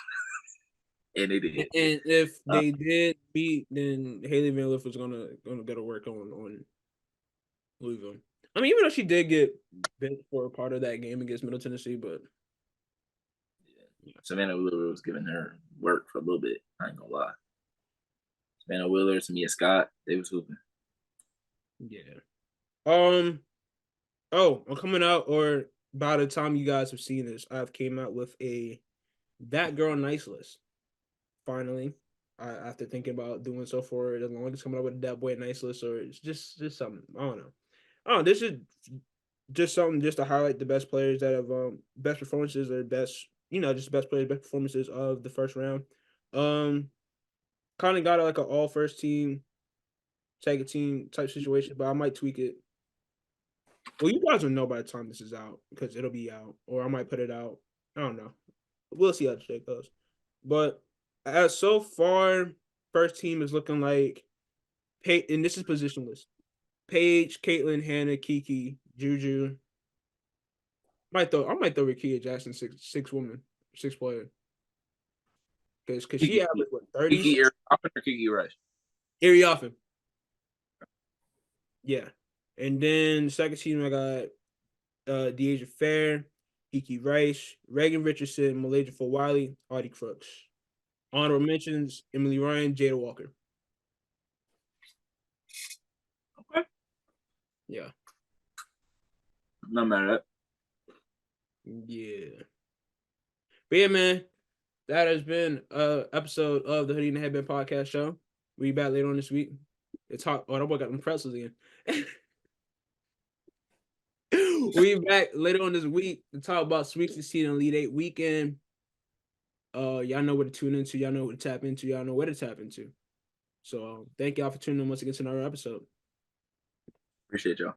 and they did. And if they did beat, then Haley Van Lith was gonna go to work on Louisville. I mean, even though she did get bent for a part of that game against Middle Tennessee, but yeah. Savannah Wheeler was giving her work for a little bit. I ain't gonna lie. Savannah Wheeler, Tamia Scott, they was hooping. Yeah. Oh, I'm coming out, or by the time you guys have seen this, I've came out with a That Girl Nice list. Finally, after thinking about doing so for the longest, coming up with a That Boy Nice list, or it's just something. I don't know. Oh, this is just something just to highlight the best players that have best performances, or best, just best players, best performances of the first round. Kind of got like an all first team, second team type situation, but I might tweak it. Well, you guys will know by the time this is out, because it'll be out, or I might put it out. I don't know. We'll see how the shit goes. But as so far, first team is looking like and this is positionless. Paige, Caitlin, Hannah, Kiki, Juju. I might throw Rakia Jackson, six woman, six player. Because she averaged what, 30? Kiki Ariafen or Kiki Rice? Ariafen. Yeah. And then second team I got Deasia Fair, Kiki Rice, Reagan Richardson, Malaysia for Wiley, Audie Crooks. Honorable mentions: Emily Ryan, Jada Walker. Okay. Yeah. I'm not mad at it. Yeah. But yeah, man, that has been an episode of the Hoodie and the Headband podcast show. We back later on this week. It's hot. Oh, that boy got them pretzels again. We back later on this week to talk about Sweet 16 and Elite 8 weekend. Y'all know what to tune into. Y'all know what to tap into. Y'all know where to tap into. So thank y'all for tuning in once again to another episode. Appreciate y'all.